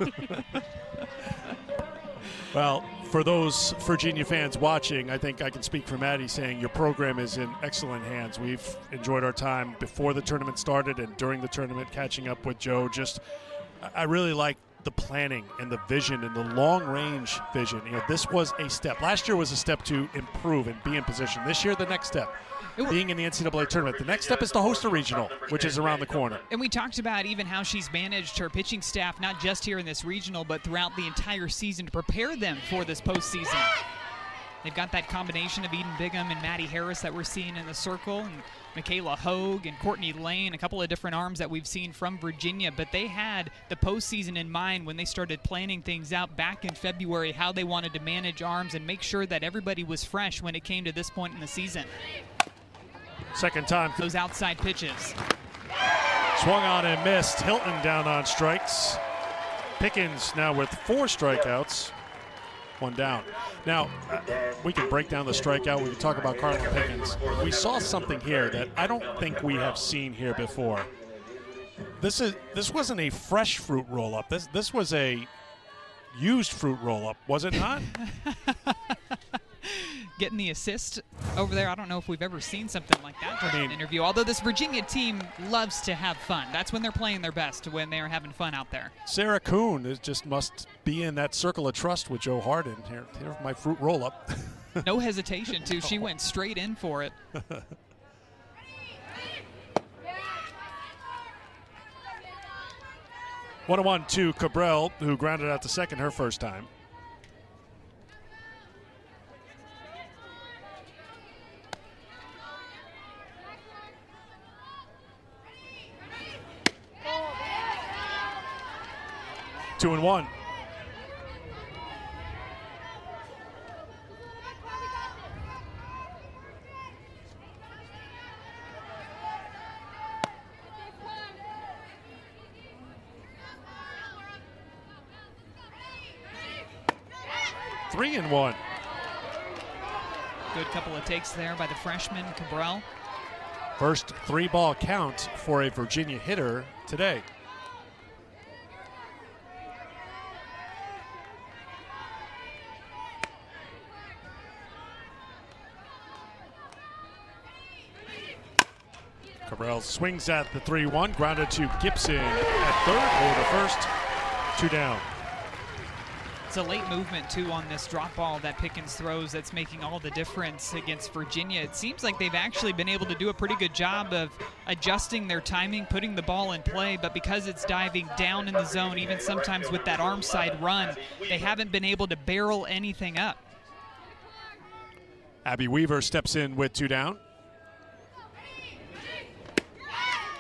Well, for those Virginia fans watching, I think I can speak for Maddie saying your program is in excellent hands. We've enjoyed our time before the tournament started and during the tournament, catching up with Joe. I really like the planning and the vision and the long-range vision. You know, this was a step. Last year was a step to improve and be in position. This year, the next step, being in the NCAA tournament. The next step is to host a regional, which is around the corner. And we talked about even how she's managed her pitching staff, not just here in this regional, but throughout the entire season to prepare them for this postseason. They've got that combination of Eden Bigham and Maddie Harris that we're seeing in the circle, and Michaela Hogue and Courtney Lane, a couple of different arms that we've seen from Virginia, but they had the postseason in mind when they started planning things out back in February, how they wanted to manage arms and make sure that everybody was fresh when it came to this point in the season. Second time. Those outside pitches. Swung on and missed. Hilton down on strikes. Pickens now with 4 strikeouts. 1 down. Now, we can break down the strikeout. We can talk about Carlin Pickens. We saw something here that I don't think we have seen here before. This wasn't a fresh fruit roll-up. This was a used fruit roll-up, was it not? Getting the assist over there. I don't know if we've ever seen something like that during an interview, although this Virginia team loves to have fun. That's when they're playing their best, when they're having fun out there. Sarah Kuhn just must be in that circle of trust with Joe Harden. Here's my fruit roll-up. No hesitation, too. She went straight in for it. 1-1 to Cabral, who grounded out to second her first time. Two and one. Three and one. Good couple of takes there by the freshman, Cabral. First 3-ball count for a Virginia hitter today. Cabral swings at the 3-1, grounded to Gibson at third, over the first, 2 down. It's a late movement, too, on this drop ball that Pickens throws that's making all the difference against Virginia. It seems like they've actually been able to do a pretty good job of adjusting their timing, putting the ball in play, but because it's diving down in the zone, even sometimes with that arm side run, they haven't been able to barrel anything up. Abby Weaver steps in with 2 down.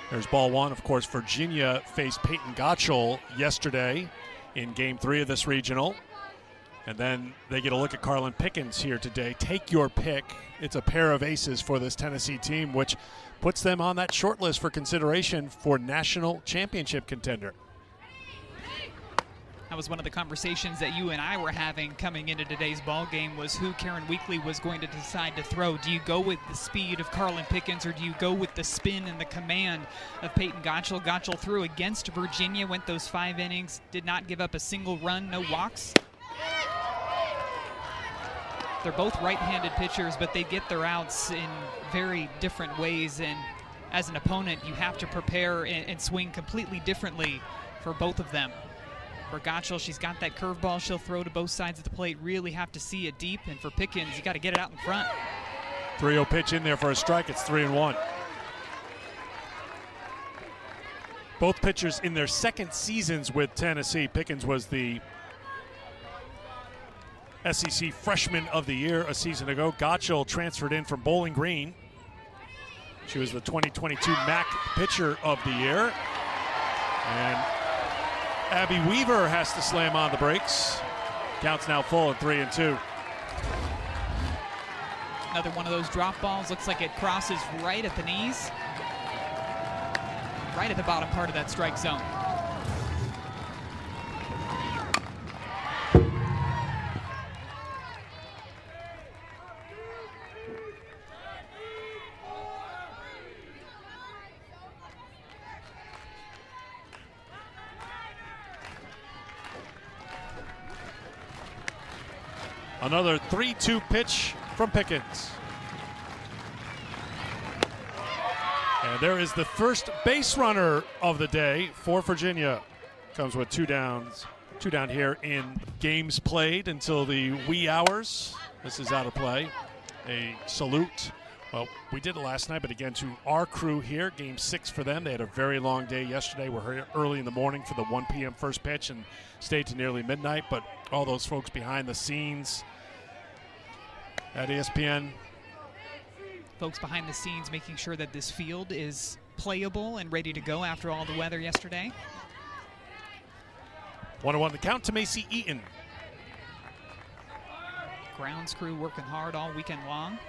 There's ball 1. Of course, Virginia faced Peyton Gottschall yesterday in Game 3 of this regional. And then they get a look at Carlin Pickens here today. Take your pick. It's a pair of aces for this Tennessee team, which puts them on that short list for consideration for national championship contender. That was one of the conversations that you and I were having coming into today's ball game, was who Karen Weekly was going to decide to throw. Do you go with the speed of Carlin Pickens, or do you go with the spin and the command of Peyton Gottschall? Gottschall threw against Virginia, went those 5 innings, did not give up a single run, no walks. They're both right-handed pitchers, but they get their outs in very different ways, and as an opponent, you have to prepare and swing completely differently for both of them. For Gottschall, she's got that curveball she'll throw to both sides of the plate. Really have to see it deep. And for Pickens, you got to get it out in front. 3-0 pitch in there for a strike. It's 3-1. Both pitchers in their second seasons with Tennessee. Pickens was the SEC Freshman of the Year a season ago. Gottschall transferred in from Bowling Green. She was the 2022 MAC Pitcher of the Year. And Abby Weaver has to slam on the brakes. Count's now full at 3-2. Another one of those drop balls. Looks like it crosses right at the knees. Right at the bottom part of that strike zone. Another 3-2 pitch from Pickens. And there is the first base runner of the day for Virginia. Comes with 2 downs. 2 down here in games played until the wee hours. This is out of play. A salute. Well, we did it last night, but again, to our crew here, Game 6 for them. They had a very long day yesterday. We're here early in the morning for the 1 p.m. first pitch and stayed to nearly midnight. But all those folks behind the scenes at ESPN, folks behind the scenes making sure that this field is playable and ready to go after all the weather yesterday. 1-1 the count to Macy Eaton. Grounds crew working hard all weekend long.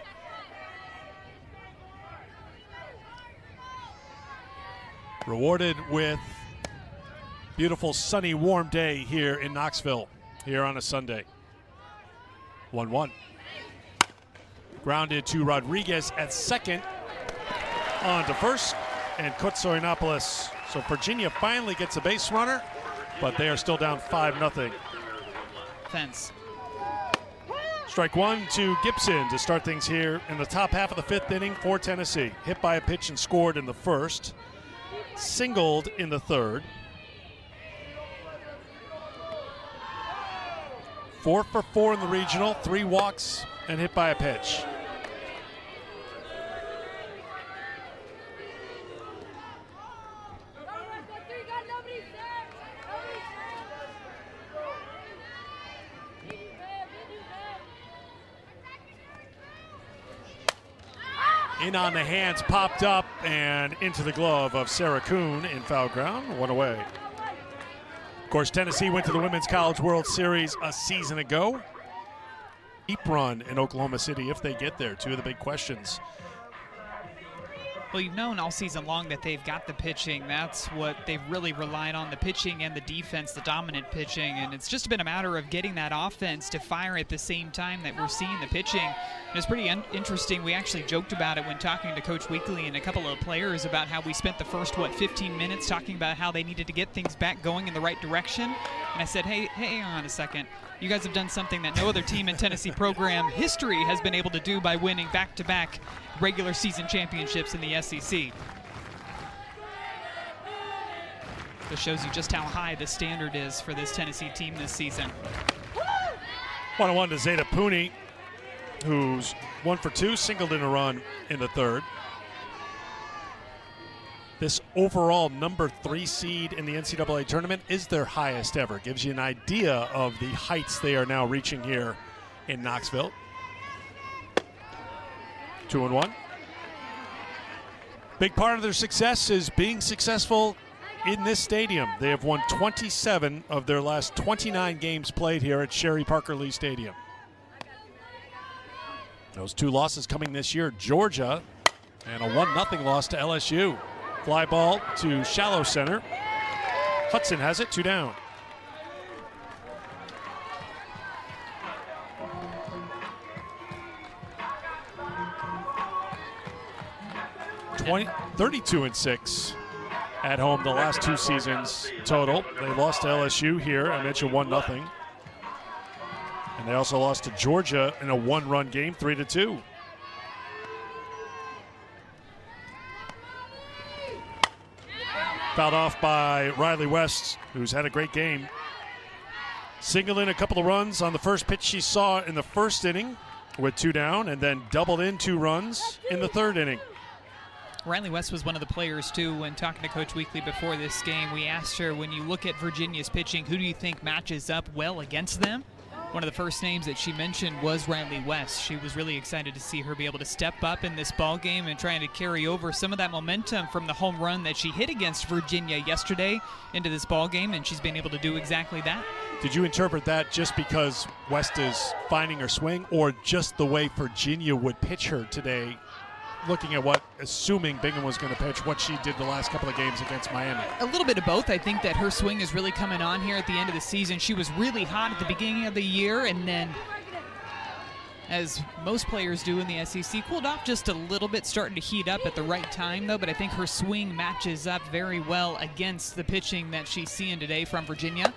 Rewarded with beautiful sunny warm day here in Knoxville here on a Sunday. 1-1. Grounded to Rodriguez at second. On to first and Kotsorinopoulos. So Virginia finally gets a base runner, but they are still down 5-0. Fence. Strike one to Gibson to start things here in the top half of the fifth inning for Tennessee. Hit by a pitch and scored in the first. Singled in the third. 4 for 4 in the regional, 3 walks and hit by a pitch. In on the hands, popped up and into the glove of Sarah Kuhn in foul ground, 1 away. Of course, Tennessee went to the Women's College World Series a season ago. Deep run in Oklahoma City if they get there. 2 of the big questions. Well, you've known all season long that they've got the pitching. That's what they've really relied on, the pitching and the defense, the dominant pitching. And it's just been a matter of getting that offense to fire at the same time that we're seeing the pitching. And it's pretty interesting. We actually joked about it when talking to Coach Weekly and a couple of players about how we spent the first, 15 minutes talking about how they needed to get things back going in the right direction. And I said, hey, hang on a second. You guys have done something that no other team in Tennessee program history has been able to do by winning back-to-back regular season championships in the SEC. This shows you just how high the standard is for this Tennessee team this season. 1-1 to Zeta Pooney, who's 1 for 2, singled in a run in the third. This overall number 3 seed in the NCAA tournament is their highest ever. Gives you an idea of the heights they are now reaching here in Knoxville. 2-1. Big part of their success is being successful in this stadium. They have won 27 of their last 29 games played here at Sherry Parker Lee Stadium. Those 2 losses coming this year, Georgia and a 1-0 loss to LSU. Fly ball to shallow center. Hudson has it, 2 down. Yeah. 32-6 at home the last 2 seasons total. They lost to LSU here. I mentioned 1-0. And they also lost to Georgia in a 1-run game, 3-2. Fouled off by Riley West, who's had a great game. Singled in a couple of runs on the first pitch she saw in the first inning with 2 down, and then doubled in 2 runs in the third inning. Riley West was one of the players, too, when talking to Coach Weekly before this game. We asked her, when you look at Virginia's pitching, who do you think matches up well against them? One of the first names that she mentioned was Riley West. She was really excited to see her be able to step up in this ball game and trying to carry over some of that momentum from the home run that she hit against Virginia yesterday into this ball game, and she's been able to do exactly that. Did you interpret that just because West is finding her swing, or just the way Virginia would pitch her today, looking at what, assuming Bingham was going to pitch, what she did the last couple of games against Miami? A little bit of both. I think that her swing is really coming on here at the end of the season. She was really hot at the beginning of the year, and then, as most players do in the SEC, cooled off just a little bit, starting to heat up at the right time, though. But I think her swing matches up very well against the pitching that she's seeing today from Virginia.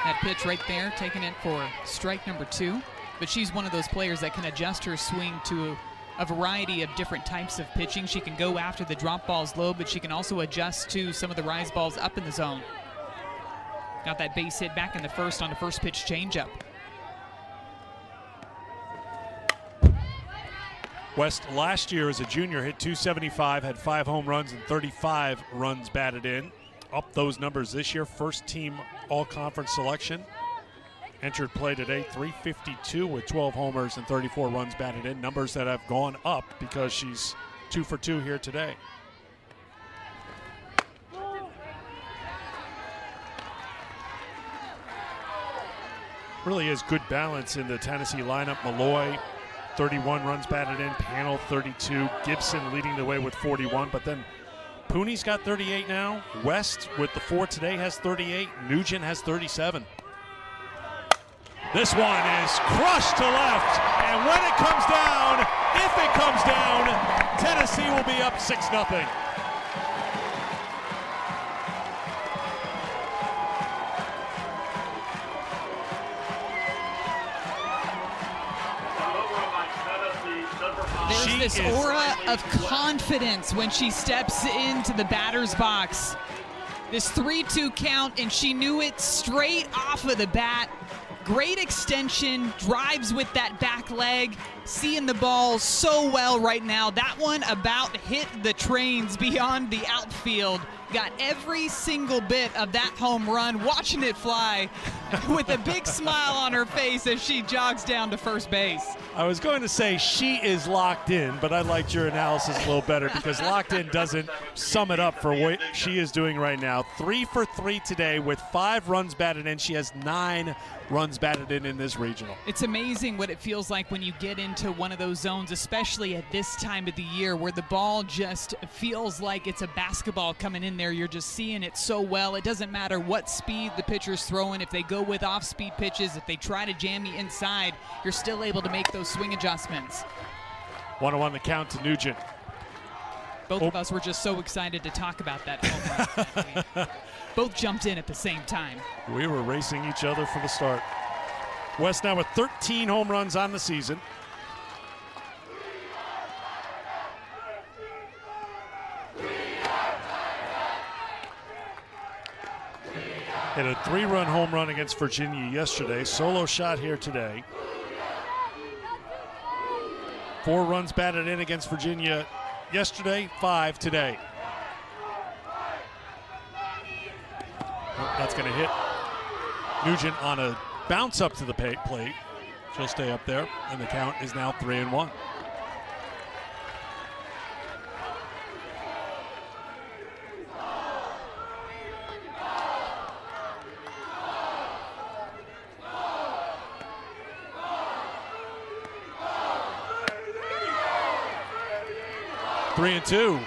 That pitch right there, taking it for strike number 2. But she's one of those players that can adjust her swing to a variety of different types of pitching. She can go after the drop balls low, but she can also adjust to some of the rise balls up in the zone. Got that base hit back in the first on the first pitch changeup. West last year as a junior hit .275, had 5 home runs and 35 runs batted in. Up those numbers this year, first team all-conference selection. entered play today, 352 with 12 homers and 34 runs batted in. Numbers that have gone up because she's 2 for 2 here today. Really is good balance in the Tennessee lineup. Malloy, 31 runs batted in. Panel, 32. Gibson leading the way with 41. But then Pooney's got 38 now. West with the 4 today has 38. Nugent has 37. This one is crushed to left. And when it comes down, if it comes down, Tennessee will be up 6-0. There's this aura of confidence when she steps into the batter's box. This 3-2 count, and she knew it straight off of the bat. Great extension, drives with that back leg, seeing the ball so well right now. That one about hit the trains beyond the outfield. Got every single bit of that home run, watching it fly with a big smile on her face as she jogs down to first base. I was going to say she is locked in, but I liked your analysis a little better because locked in doesn't sum it up for what she is doing right now. 3 for 3 today with 5 runs batted in. She has 9 runs batted in this regional. It's amazing what it feels like when you get into one of those zones, especially at this time of the year where the ball just feels like it's a basketball coming in there. You're just seeing it so well. It doesn't matter what speed the pitcher's throwing. If they go with off-speed pitches, if they try to jam you inside, you're still able to make those swing adjustments. 1-1 the count to Nugent. Both of us were just so excited to talk about that home run. We both jumped in at the same time. We were racing each other for the start. West now with 13 home runs on the season. Hit a 3-run home run against Virginia yesterday. Solo shot here today. 4 runs batted in against Virginia yesterday, 5 today. That's going to hit Nugent on a bounce up to the plate. She'll stay up there, and the count is now 3-1. Three and two.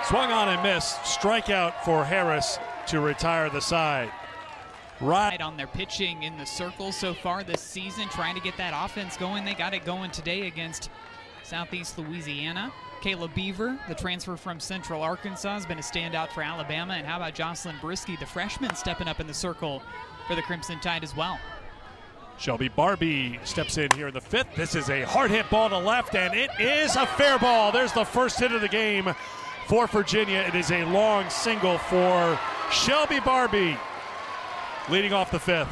Swung on and missed. Strikeout for Harris to retire the side. Right on their pitching in the circle so far this season, trying to get that offense going. They got it going today against Southeast Louisiana. Kayla Beaver, the transfer from Central Arkansas, has been a standout for Alabama. And how about Jocelyn Brisky, the freshman, stepping up in the circle for the Crimson Tide as well. Shelby Barbie steps in here in the 5th. This is a hard hit ball to left, and it is a fair ball. There's the first hit of the game for Virginia. It is a long single for Shelby Barbie, leading off the 5th.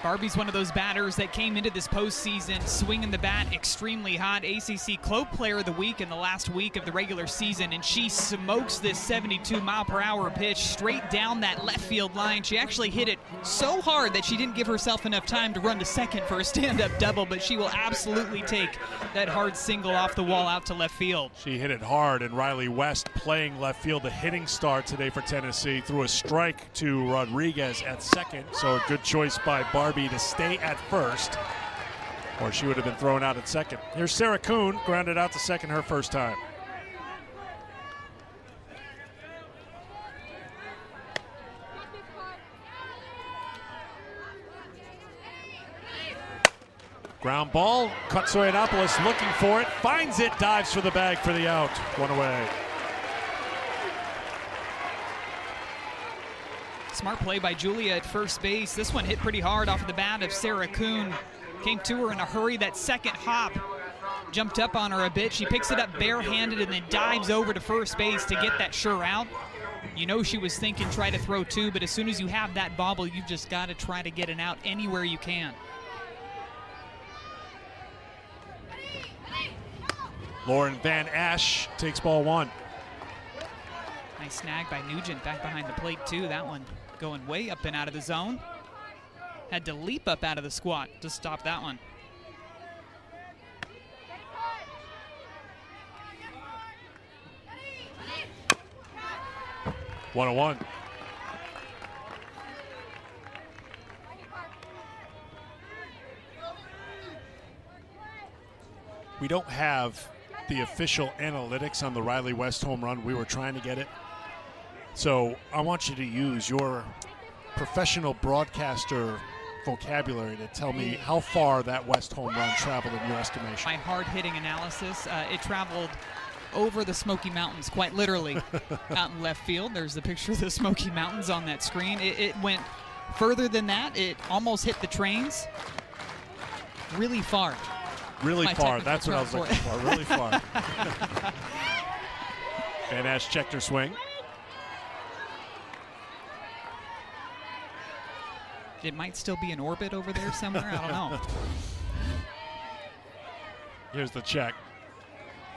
Barbie's one of those batters that came into this postseason swinging the bat extremely hot. ACC Club Player of the Week in the last week of the regular season, and she smokes this 72-mile-per-hour pitch straight down that left field line. She actually hit it so hard that she didn't give herself enough time to run to second for a stand-up double, but she will absolutely take that hard single off the wall out to left field. She hit it hard, and Riley West playing left field, the hitting star today for Tennessee, threw a strike to Rodriguez at second, so a good choice by Barbie to stay at first, or she would have been thrown out at second. Here's Sarah Kuhn, grounded out to second her first time. Ground ball, Kutsoyanopoulos looking for it, finds it, dives for the bag for the out. One away. Smart play by Julia at first base. This one hit pretty hard off of the bat of Sarah Kuhn. Came to her in a hurry. That second hop jumped up on her a bit. She picks it up barehanded and then dives over to first base to get that sure out. You know she was thinking try to throw 2, but as soon as you have that bobble, you've just got to try to get an out anywhere you can. Lauren Van Ash takes ball 1. Nice snag by Nugent back behind the plate too. That one going way up and out of the zone. Had to leap up out of the squat to stop that one. One on one. We don't have the official analytics on the Riley West home run. We were trying to get it. So I want you to use your professional broadcaster vocabulary to tell me how far that West home run traveled in your estimation. My hard-hitting analysis, it traveled over the Smoky Mountains, quite literally, out in left field. There's the picture of the Smoky Mountains on that screen. It went further than that. It almost hit the trains. Really far. Really My far. technical That's what I was term looking for for. Really far. Van Ash checked her swing. It might still be in orbit over there somewhere. I don't know. Here's the check.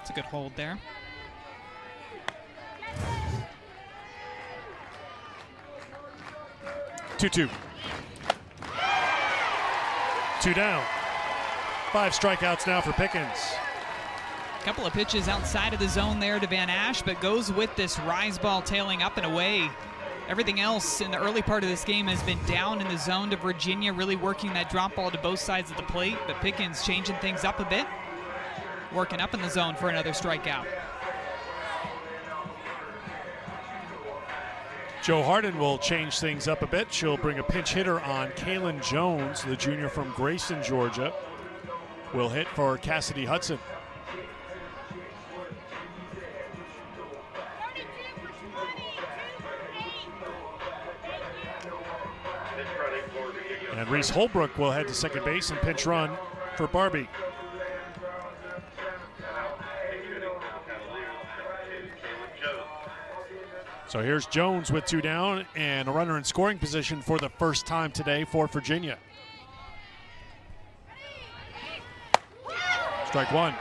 It's a good hold there. Two down. 5 strikeouts now for Pickens. A couple of pitches outside of the zone there to Van Ash, but goes with this rise ball tailing up and away. Everything else in the early part of this game has been down in the zone to Virginia, really working that drop ball to both sides of the plate, but Pickens changing things up a bit, working up in the zone for another strikeout. Joe Harden will change things up a bit. She'll bring a pinch hitter on. Kaylin Jones, the junior from Grayson, Georgia, will hit for Cassidy Hudson. And Reese Holbrook will head to second base and pinch run for Barbie. So here's Jones with 2 down and a runner in scoring position for the first time today for Virginia. Strike 1.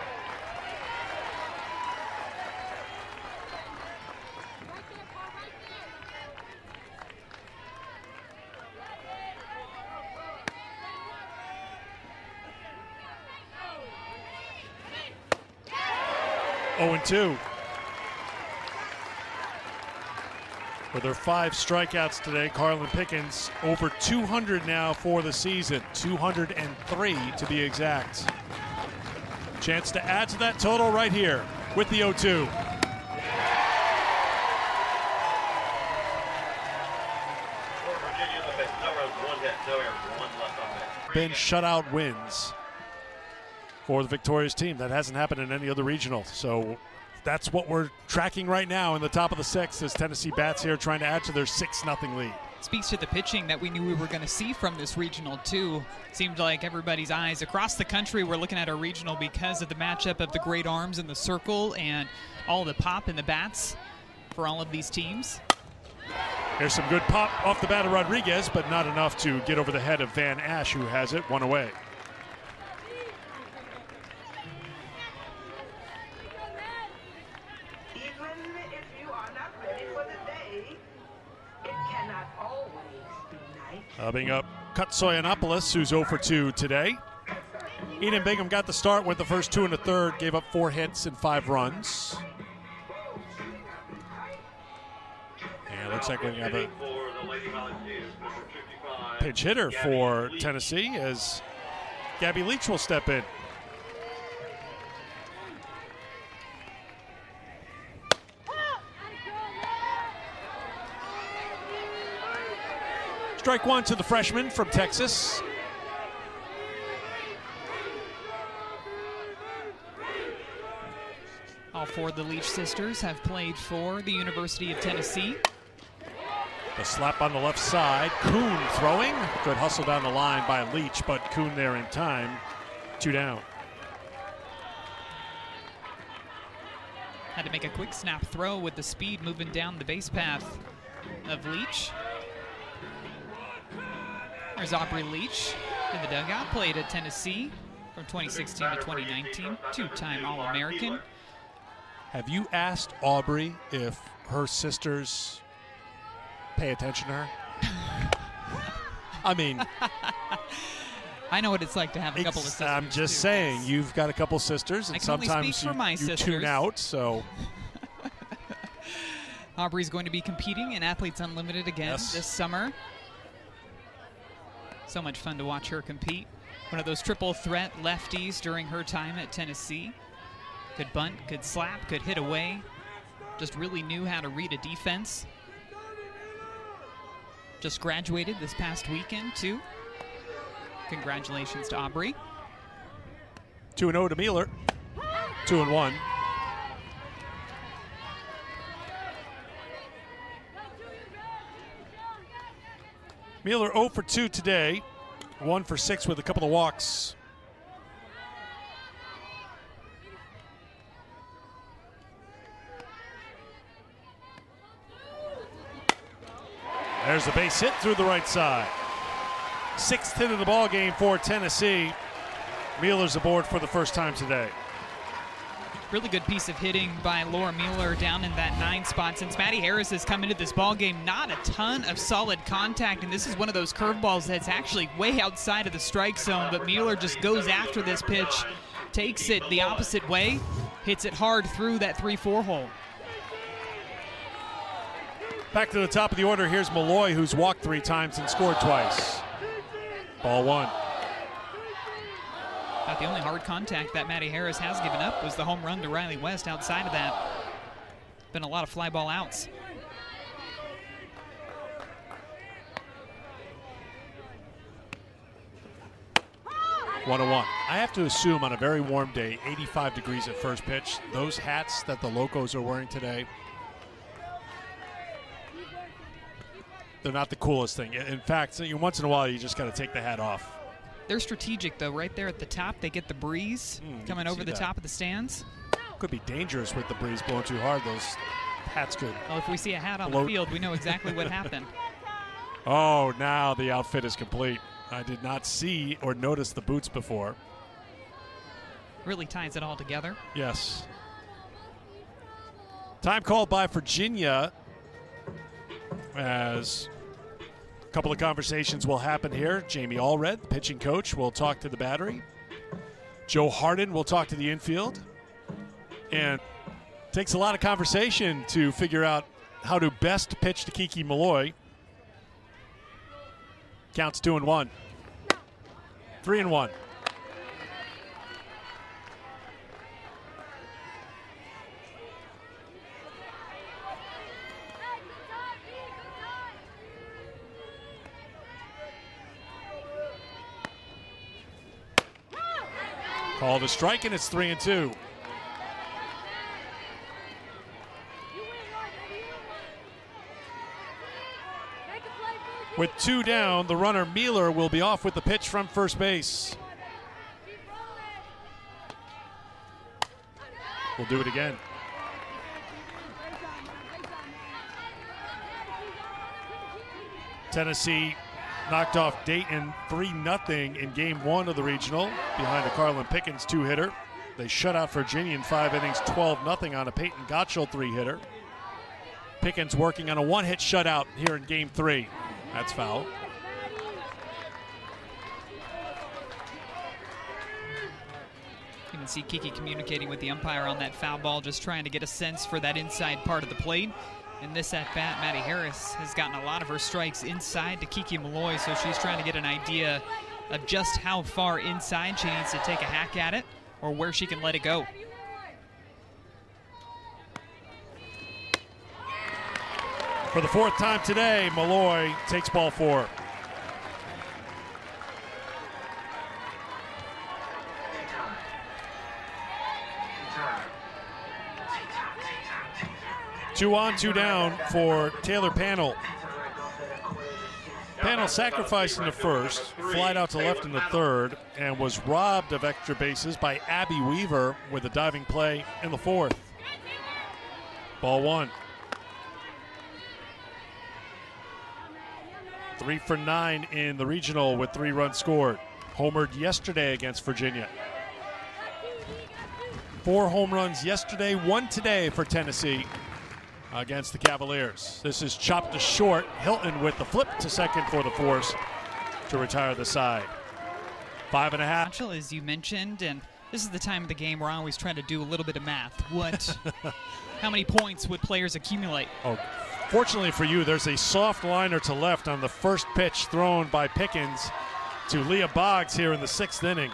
Oh, and 2. With her 5 strikeouts today, Carlin Pickens over 200 now for the season, 203 to be exact. Chance to add to that total right here with the 0-2. Been shutout wins for the Victorious team. That hasn't happened in any other regional. So that's what we're tracking right now in the top of the 6th as Tennessee bats here trying to add to their 6-0 lead. Speaks to the pitching that we knew we were going to see from this regional too. Seemed like everybody's eyes across the country were looking at our regional because of the matchup of the great arms in the circle and all the pop in the bats for all of these teams. There's some good pop off the bat of Rodriguez, but not enough to get over the head of Van Ash, who has it 1 away. Subbing up Kutsoyanopoulos, who's 0 for 2 today. Eden Bingham got the start, went the first 2 1/3, gave up 4 hits and 5 runs. And it looks like we have a pinch hitter for Tennessee as Gabby Leach will step in. Strike 1 to the freshman from Texas. All 4 of the Leach sisters have played for the University of Tennessee. The slap on the left side. Kuhn throwing. Good hustle down the line by Leach, but Kuhn there in time. 2 down. Had to make a quick snap throw with the speed moving down the base path of Leach. There's Aubrey Leach in the dugout, played at Tennessee from 2016 to 2019, two-time All-American. Have you asked Aubrey if her sisters pay attention to her? I mean, I know what it's like to have a couple of sisters. I'm just too, saying, yes. you've got a couple sisters, and I can only sometimes speak for my you sisters. tune out. So Aubrey's going to be competing in Athletes Unlimited again this summer. So much fun to watch her compete. One of those triple threat lefties during her time at Tennessee. Could bunt, could slap, could hit away. Just really knew how to read a defense. Just graduated this past weekend, too. Congratulations to Aubrey. 2-0 to Mueller. 2-1. Mueller 0 for 2 today. 1 for 6 with a couple of walks. There's a base hit through the right side. 6th hit of the ball game for Tennessee. Mueller's aboard for the first time today. Really good piece of hitting by Laura Mueller down in that 9 spot. Since Maddie Harris has come into this ball game, not a ton of solid contact, and this is one of those curveballs that's actually way outside of the strike zone, but Mueller just goes after this pitch, takes it the opposite way, hits it hard through that 3-4 hole. Back to the top of the order, here's Malloy, who's walked 3 times and scored twice. Ball 1. About the only hard contact that Maddie Harris has given up was the home run to Riley West. Outside of that, been a lot of fly ball outs. One. I have to assume on a very warm day, 85 degrees at first pitch, those hats that the Locos are wearing today, they're not the coolest thing. In fact, once in a while, you just got to take the hat off. They're strategic, though. Right there at the top, they get the breeze coming over the top of the stands. Could be dangerous with the breeze blowing too hard. Those hats could. Well, if we see a hat on the field, we know exactly what happened. Oh, now the outfit is complete. I did not see or notice the boots before. Really ties it all together. Yes. Time called by Virginia, as a couple of conversations will happen here. Jamie Allred, the pitching coach, will talk to the battery. Joe Harden will talk to the infield. And it takes a lot of conversation to figure out how to best pitch to Kiki Malloy. Counts 2-1. 3-1. Called a strike, and it's 3-2. With 2 down, the runner Mueller will be off with the pitch from first base. We'll do it again. Tennessee knocked off Dayton 3-0 in game 1 of the regional behind a Carlin Pickens 2-hitter. They shut out Virginia in 5 innings, 12-0 on a Peyton Gottschall 3-hitter. Pickens working on a 1-hit shutout here in game 3. That's foul. You can see Kiki communicating with the umpire on that foul ball, just trying to get a sense for that inside part of the plate. In this at-bat, Maddie Harris has gotten a lot of her strikes inside to Kiki Malloy, so she's trying to get an idea of just how far inside she needs to take a hack at it or where she can let it go. For the 4th time today, Malloy takes ball 4. Two on, 2 down for Taylor Pannell. Pannell sacrificed in the first, flied out to left in the third, and was robbed of extra bases by Abby Weaver with a diving play in the 4th. Ball one. 3 for 9 in the regional with 3 runs scored. Homered yesterday against Virginia. 4 home runs yesterday, 1 today for Tennessee against the Cavaliers. This is chopped to short. Hilton with the flip to second for the force to retire the side. 5.5. As you mentioned, and this is the time of the game where I always try to do a little bit of math. How many points would players accumulate? Oh, fortunately for you, there's a soft liner to left on the first pitch thrown by Pickens to Leah Boggs here in the 6th inning.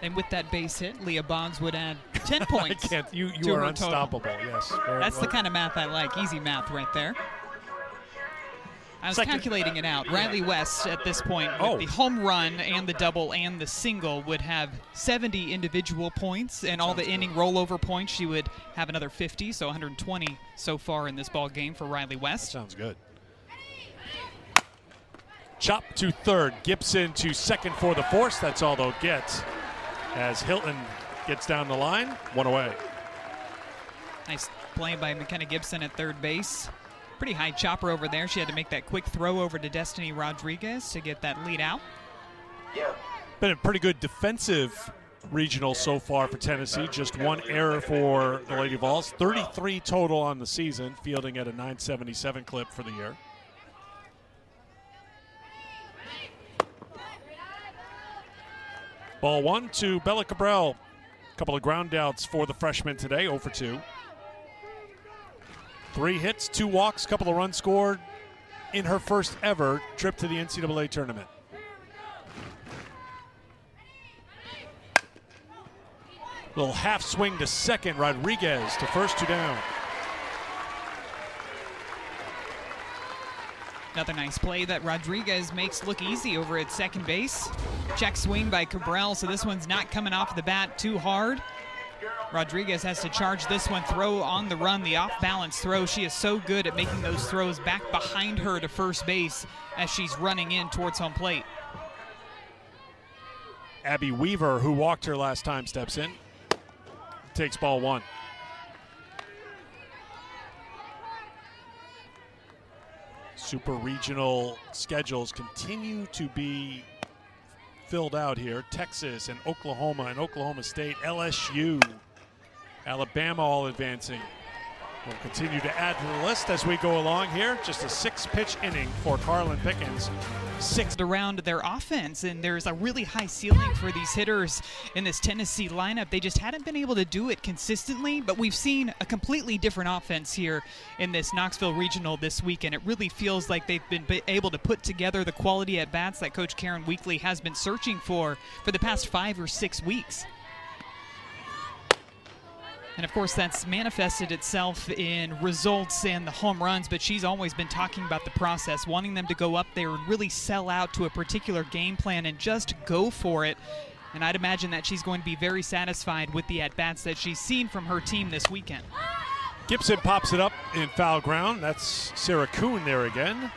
And with that base hit, Leah Boggs would add 10 points. You to are her unstoppable, total. yes. That's the kind of math I like, easy math right there. I was calculating it out. Riley West at this point with the home run and the double and the single would have 70 individual points, and all the inning rollover points she would have another 50, so 120 so far in this ball game for Riley West. Sounds good. Chop to third, Gibson to second for the force. That's all they'll get as Hilton gets down the line, 1 away. Nice play by McKenna Gibson at third base. Pretty high chopper over there. She had to make that quick throw over to Destiny Rodriguez to get that lead out. Been a pretty good defensive regional so far for Tennessee. Just 1 error for the Lady Vols. 33 total on the season, fielding at a 977 clip for the year. Ball 1 to Bella Cabral. A couple of ground outs for the freshman today, 0 for 2. 3 hits, 2 walks, couple of runs scored in her first ever trip to the NCAA tournament. Little half swing to second, Rodriguez to first, 2 down. Another nice play that Rodriguez makes look easy over at second base. Check swing by Cabral, so this one's not coming off the bat too hard. Rodriguez has to charge this one, throw on the run, the off-balance throw. She is so good at making those throws back behind her to first base as she's running in towards home plate. Abby Weaver, who walked her last time, steps in. Takes ball 1. Super regional schedules continue to be filled out here. Texas and Oklahoma State, LSU, Alabama all advancing. We'll continue to add to the list as we go along here. Just a 6-pitch inning for Carlin Pickens. 6 around their offense, and there's a really high ceiling for these hitters in this Tennessee lineup. They just hadn't been able to do it consistently, but we've seen a completely different offense here in this Knoxville Regional this week, and it really feels like they've been able to put together the quality at-bats that Coach Karen Weekly has been searching for the past 5 or 6 weeks. And, of course, that's manifested itself in results and the home runs, but she's always been talking about the process, wanting them to go up there and really sell out to a particular game plan and just go for it. And I'd imagine that she's going to be very satisfied with the at-bats that she's seen from her team this weekend. Gibson pops it up in foul ground. That's Sarah Kuhn there again.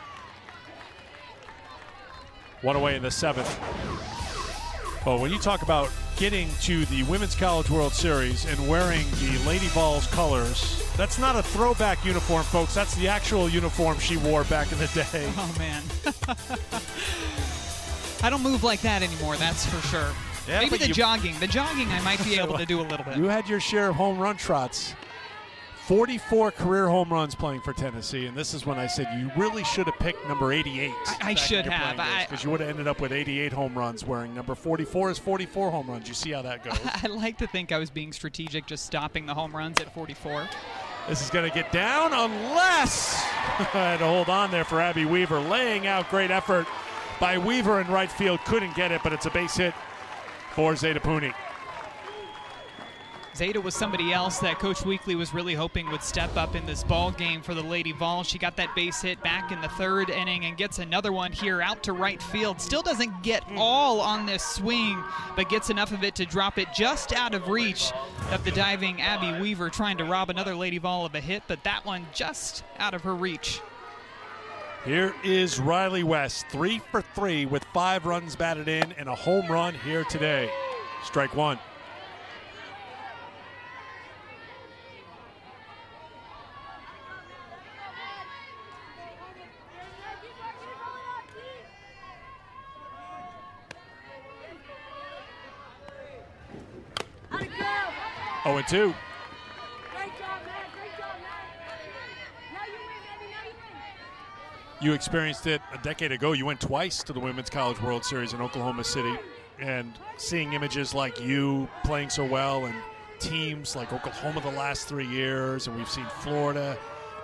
1 away in the 7th. Well, when you talk about getting to the Women's College World Series and wearing the Lady Vols colors, that's not a throwback uniform, folks. That's the actual uniform she wore back in the day. Oh, man. I don't move like that anymore, that's for sure. Yeah, maybe the jogging. The jogging I might be able to do a little bit. You had your share of home run trots. 44 career home runs playing for Tennessee, and this is when I said you really should have picked number 88. I should have. Because you would have ended up with 88 home runs, wearing number 44 is 44 home runs. You see how that goes. I like to think I was being strategic, just stopping the home runs at 44. This is going to get down unless I had to hold on there for Abby Weaver. Laying out great effort by Weaver in right field. Couldn't get it, but it's a base hit for Zeta Pooney. Zeta was somebody else that Coach Weekly was really hoping would step up in this ball game for the Lady Vols. She got that base hit back in the 3rd inning and gets another one here out to right field. Still doesn't get all on this swing, but gets enough of it to drop it just out of reach of the diving Abby Weaver, trying to rob another Lady Vol of a hit, but that one just out of her reach. Here is Riley West, 3 for 3 with 5 runs batted in and a home run here today. Strike 1. 0-2. Great job, man. Great job, man. Now you win, baby. Now you win. You experienced it a decade ago. You went twice to the Women's College World Series in Oklahoma City, and seeing images like you playing so well and teams like Oklahoma the last 3 years, and we've seen Florida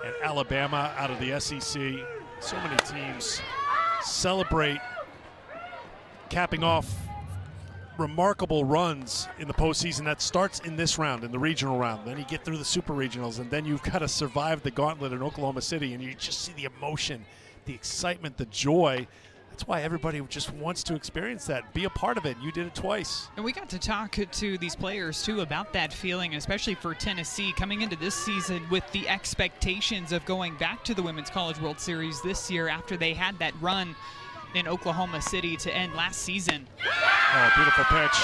and Alabama out of the SEC. So many teams celebrate capping off remarkable runs in the postseason that starts in this round, in the regional round. Then you get through the super regionals, and then you've got to survive the gauntlet in Oklahoma City, and you just see the emotion, the excitement, the joy. That's why everybody just wants to experience that, be a part of it. You did it twice. And we got to talk to these players, too, about that feeling, especially for Tennessee coming into this season with the expectations of going back to the Women's College World Series this year after they had that run in Oklahoma City to end last season. Oh, beautiful pitch.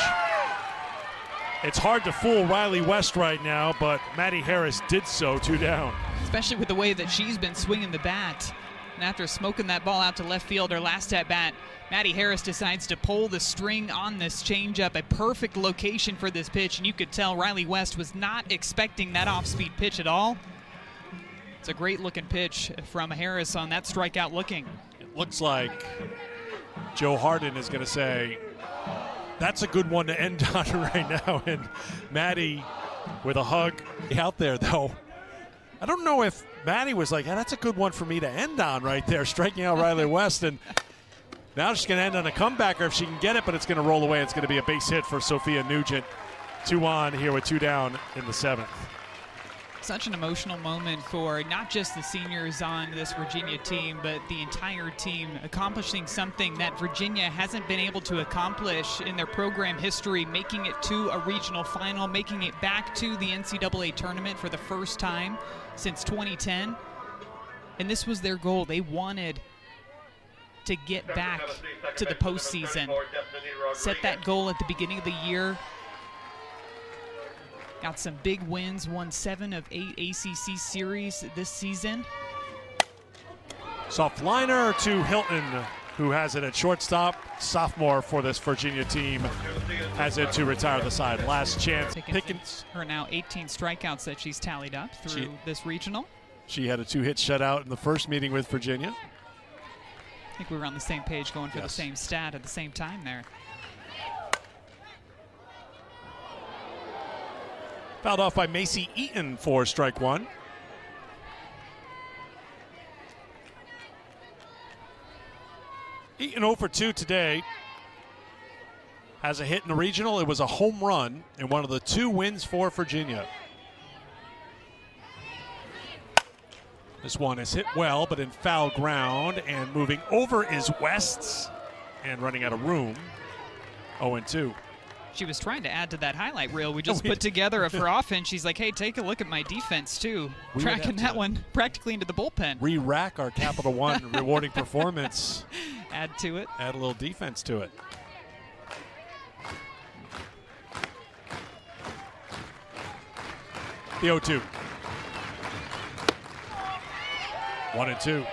It's hard to fool Riley West right now, but Maddie Harris did so, 2 down. Especially with the way that she's been swinging the bat. And after smoking that ball out to left field her last at bat, Maddie Harris decides to pull the string on this changeup, a perfect location for this pitch, and you could tell Riley West was not expecting that off-speed pitch at all. It's a great-looking pitch from Harris on that strikeout looking. It looks like Joe Harden is going to say, that's a good one to end on right now. And Maddie with a hug out there, though. I don't know if Maddie was like, that's a good one for me to end on right there, striking out Riley West. And now she's going to end on a comebacker if she can get it, but it's going to roll away. It's going to be a base hit for Sophia Nugent. 2 on here with 2 down in the 7th. Such an emotional moment for not just the seniors on this Virginia team, but the entire team accomplishing something that Virginia hasn't been able to accomplish in their program history, making it to a regional final, making it back to the NCAA tournament for the first time since 2010. And this was their goal. They wanted to get back to the postseason. Set that goal at the beginning of the year. Got some big wins, won 7 of 8 ACC series this season. Soft liner to Hilton, who has it at shortstop. Sophomore for this Virginia team has it to retire the side. Last chance. Pickens. Her now 18 strikeouts that she's tallied up through this regional. She had a 2-hit shutout in the first meeting with Virginia. I think we were on the same page going for the same stat at the same time there. Fouled off by Macy Eaton for strike 1. Eaton 0 for 2 today. Has a hit in the regional. It was a home run in one of the 2 wins for Virginia. This one is hit well, but in foul ground, and moving over is West's, and running out of room. 0-2. She was trying to add to that highlight reel we just put together of her offense. She's like, hey, take a look at my defense, too. Tracking that one practically into the bullpen. Re-rack our Capital One rewarding performance. Add to it. Add a little defense to it. The 0-2. 1-2.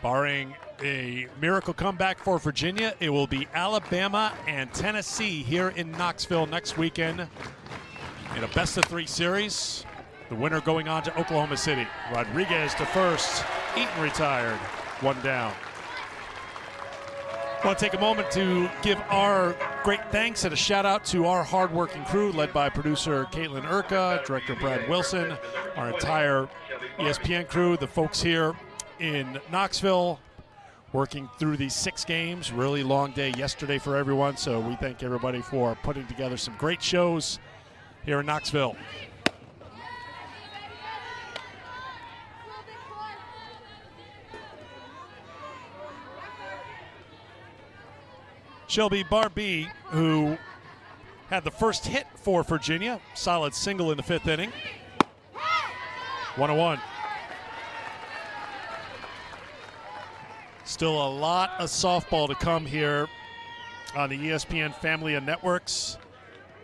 Barring a miracle comeback for Virginia, it will be Alabama and Tennessee here in Knoxville next weekend in a best-of-3 series. The winner going on to Oklahoma City. Rodriguez to first. Eaton retired. 1 down. I want to take a moment to give our great thanks and a shout-out to our hard-working crew led by producer Caitlin Urka, director Brad Wilson, our entire ESPN crew, the folks here in Knoxville working through these 6 games. Really long day yesterday for everyone, so we thank everybody for putting together some great shows here in Knoxville. Shelby Barbee, who had the first hit for Virginia, solid single in the 5th inning. 1-1. Still a lot of softball to come here on the ESPN family of networks.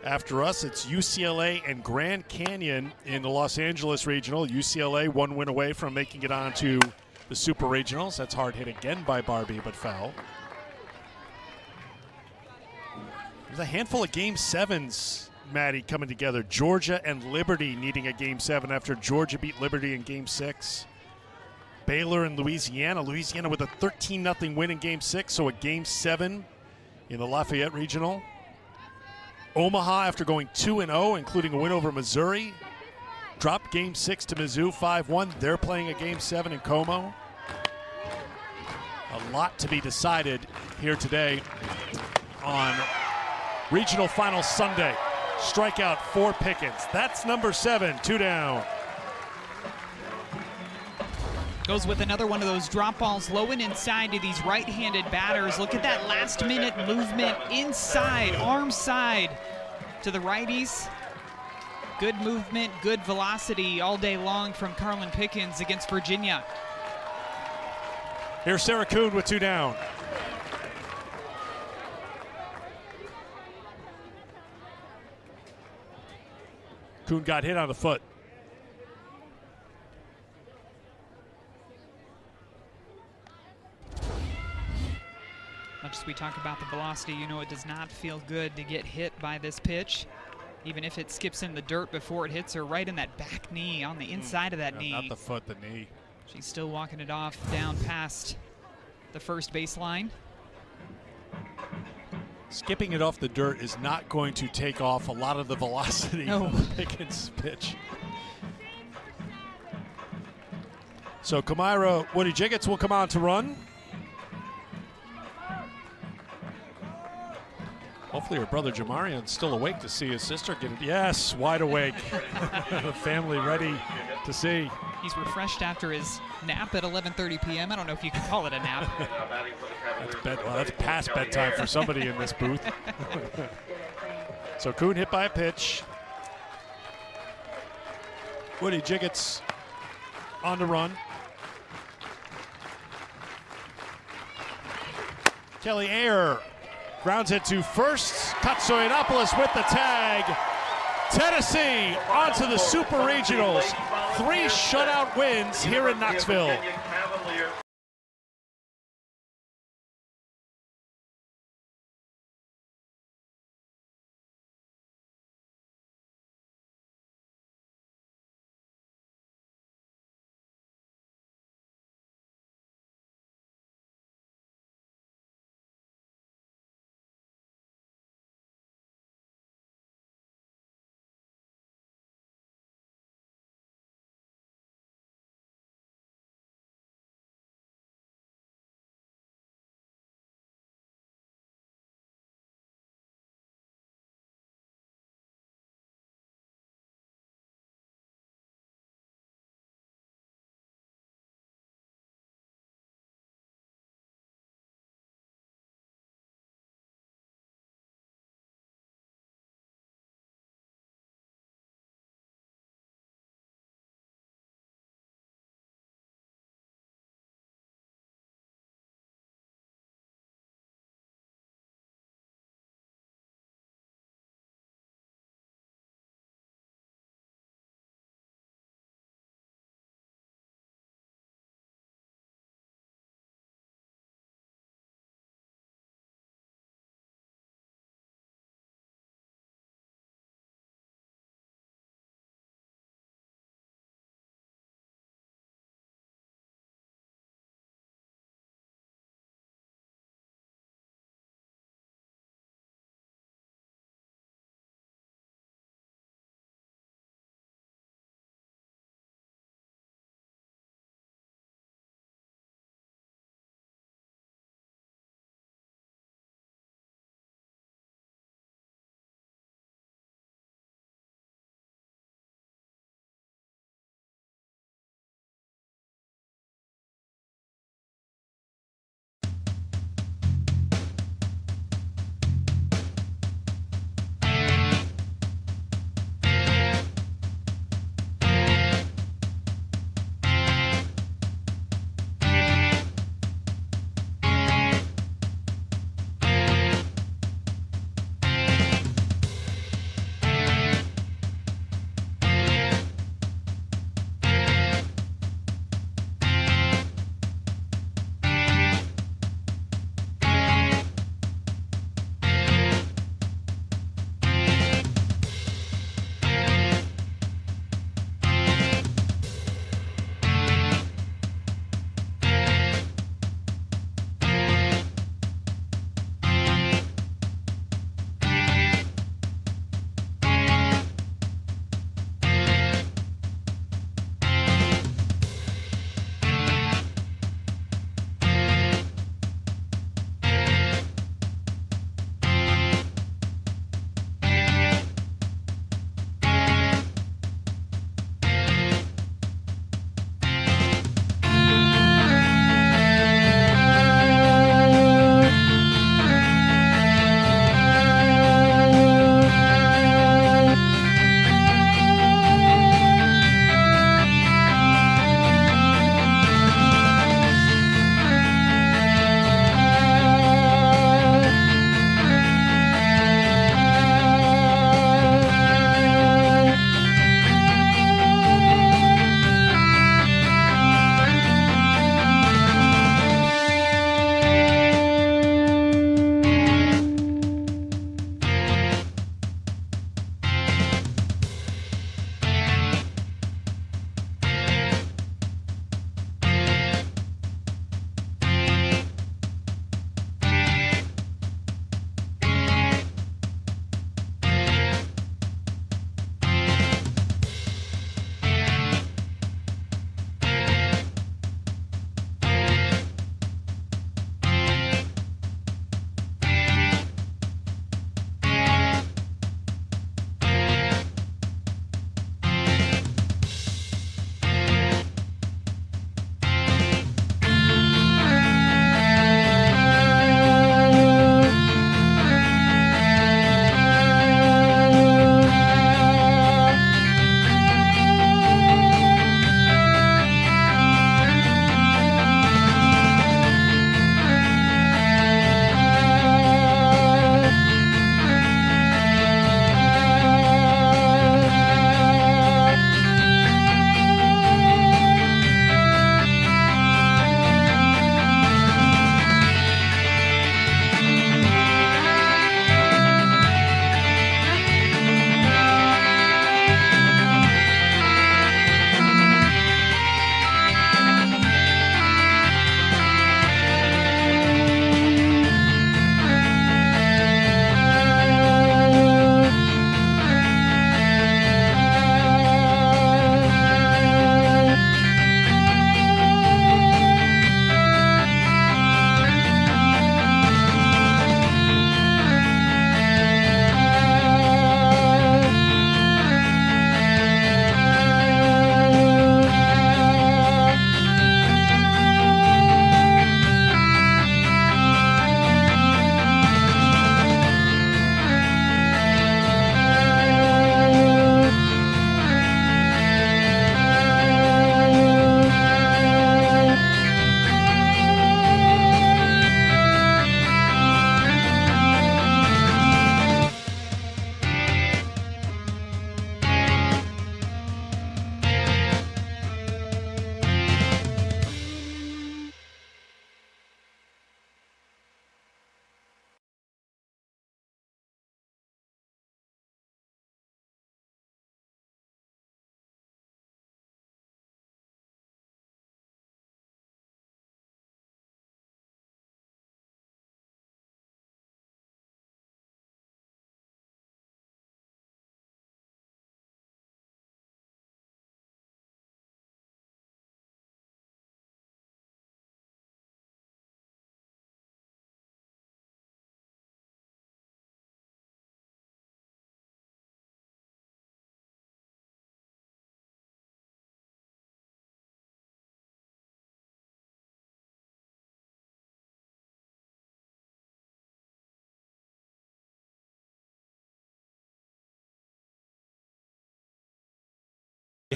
After us, it's UCLA and Grand Canyon in the Los Angeles Regional. UCLA 1 win away from making it on to the Super Regionals. That's hard hit again by Barbee, but foul. There's a handful of Game 7s, Maddie, coming together. Georgia and Liberty needing a Game 7 after Georgia beat Liberty in Game 6. Baylor and Louisiana. Louisiana with a 13-0 win in Game 6, so a Game 7 in the Lafayette Regional. Omaha, after going 2-0, including a win over Missouri, dropped Game 6 to Mizzou 5-1. They're playing a Game 7 in Como. A lot to be decided here today on Regional Final Sunday. Strikeout for Pickens. That's number 7, 2 down. Goes with another one of those drop balls low and inside to these right-handed batters. Look at that last-minute movement inside, arm side to the righties. Good movement, good velocity all day long from Carlin Pickens against Virginia. Here's Sarah Kuhn with 2 down. Kuhn got hit on the foot. Much as we talk about the velocity, you know it does not feel good to get hit by this pitch, even if it skips in the dirt before it hits her right in that back knee, on the inside of that knee. Not the foot, the knee. She's still walking it off down past the first baseline. Skipping it off the dirt is not going to take off a lot of the velocity of Pickens' pitch. So Kamira Woody Jiggets will come on to run. Hopefully her brother Jamarion's still awake to see his sister get it. Yes, wide awake. The family ready to see. He's refreshed after his nap at 11:30 p.m. I don't know if you can call it a nap. That's past bedtime for somebody in this booth. So Kuhn hit by a pitch. Woody Jiggets on the run. Kelly Ayer grounds it to first. Katsoyanopoulos with the tag. Tennessee onto the Super Regionals. 3 shutout wins here in Knoxville.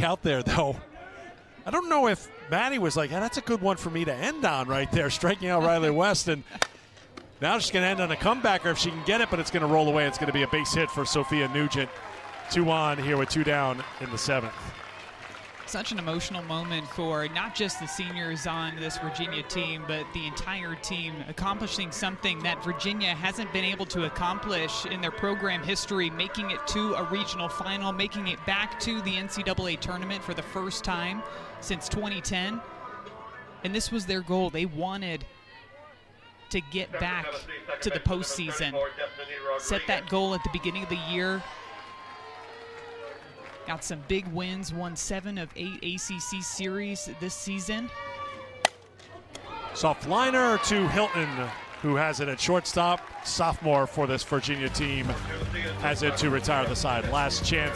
out there, though. I don't know if Maddie was like, that's a good one for me to end on right there, striking out Riley West. And now she's going to end on a comebacker if she can get it, but it's going to roll away. It's going to be a base hit for Sophia Nugent. 2 on here with 2 down in the 7th. Such an emotional moment for not just the seniors on this Virginia team, but the entire team accomplishing something that Virginia hasn't been able to accomplish in their program history, making it to a regional final, making it back to the NCAA tournament for the first time since 2010. And this was their goal. They wanted to get back to the postseason. Set that goal at the beginning of the year. Got some big wins, won 7 of 8 ACC series this season. Soft liner to Hilton, who has it at shortstop. Sophomore for this Virginia team has it to retire the side. Last chance.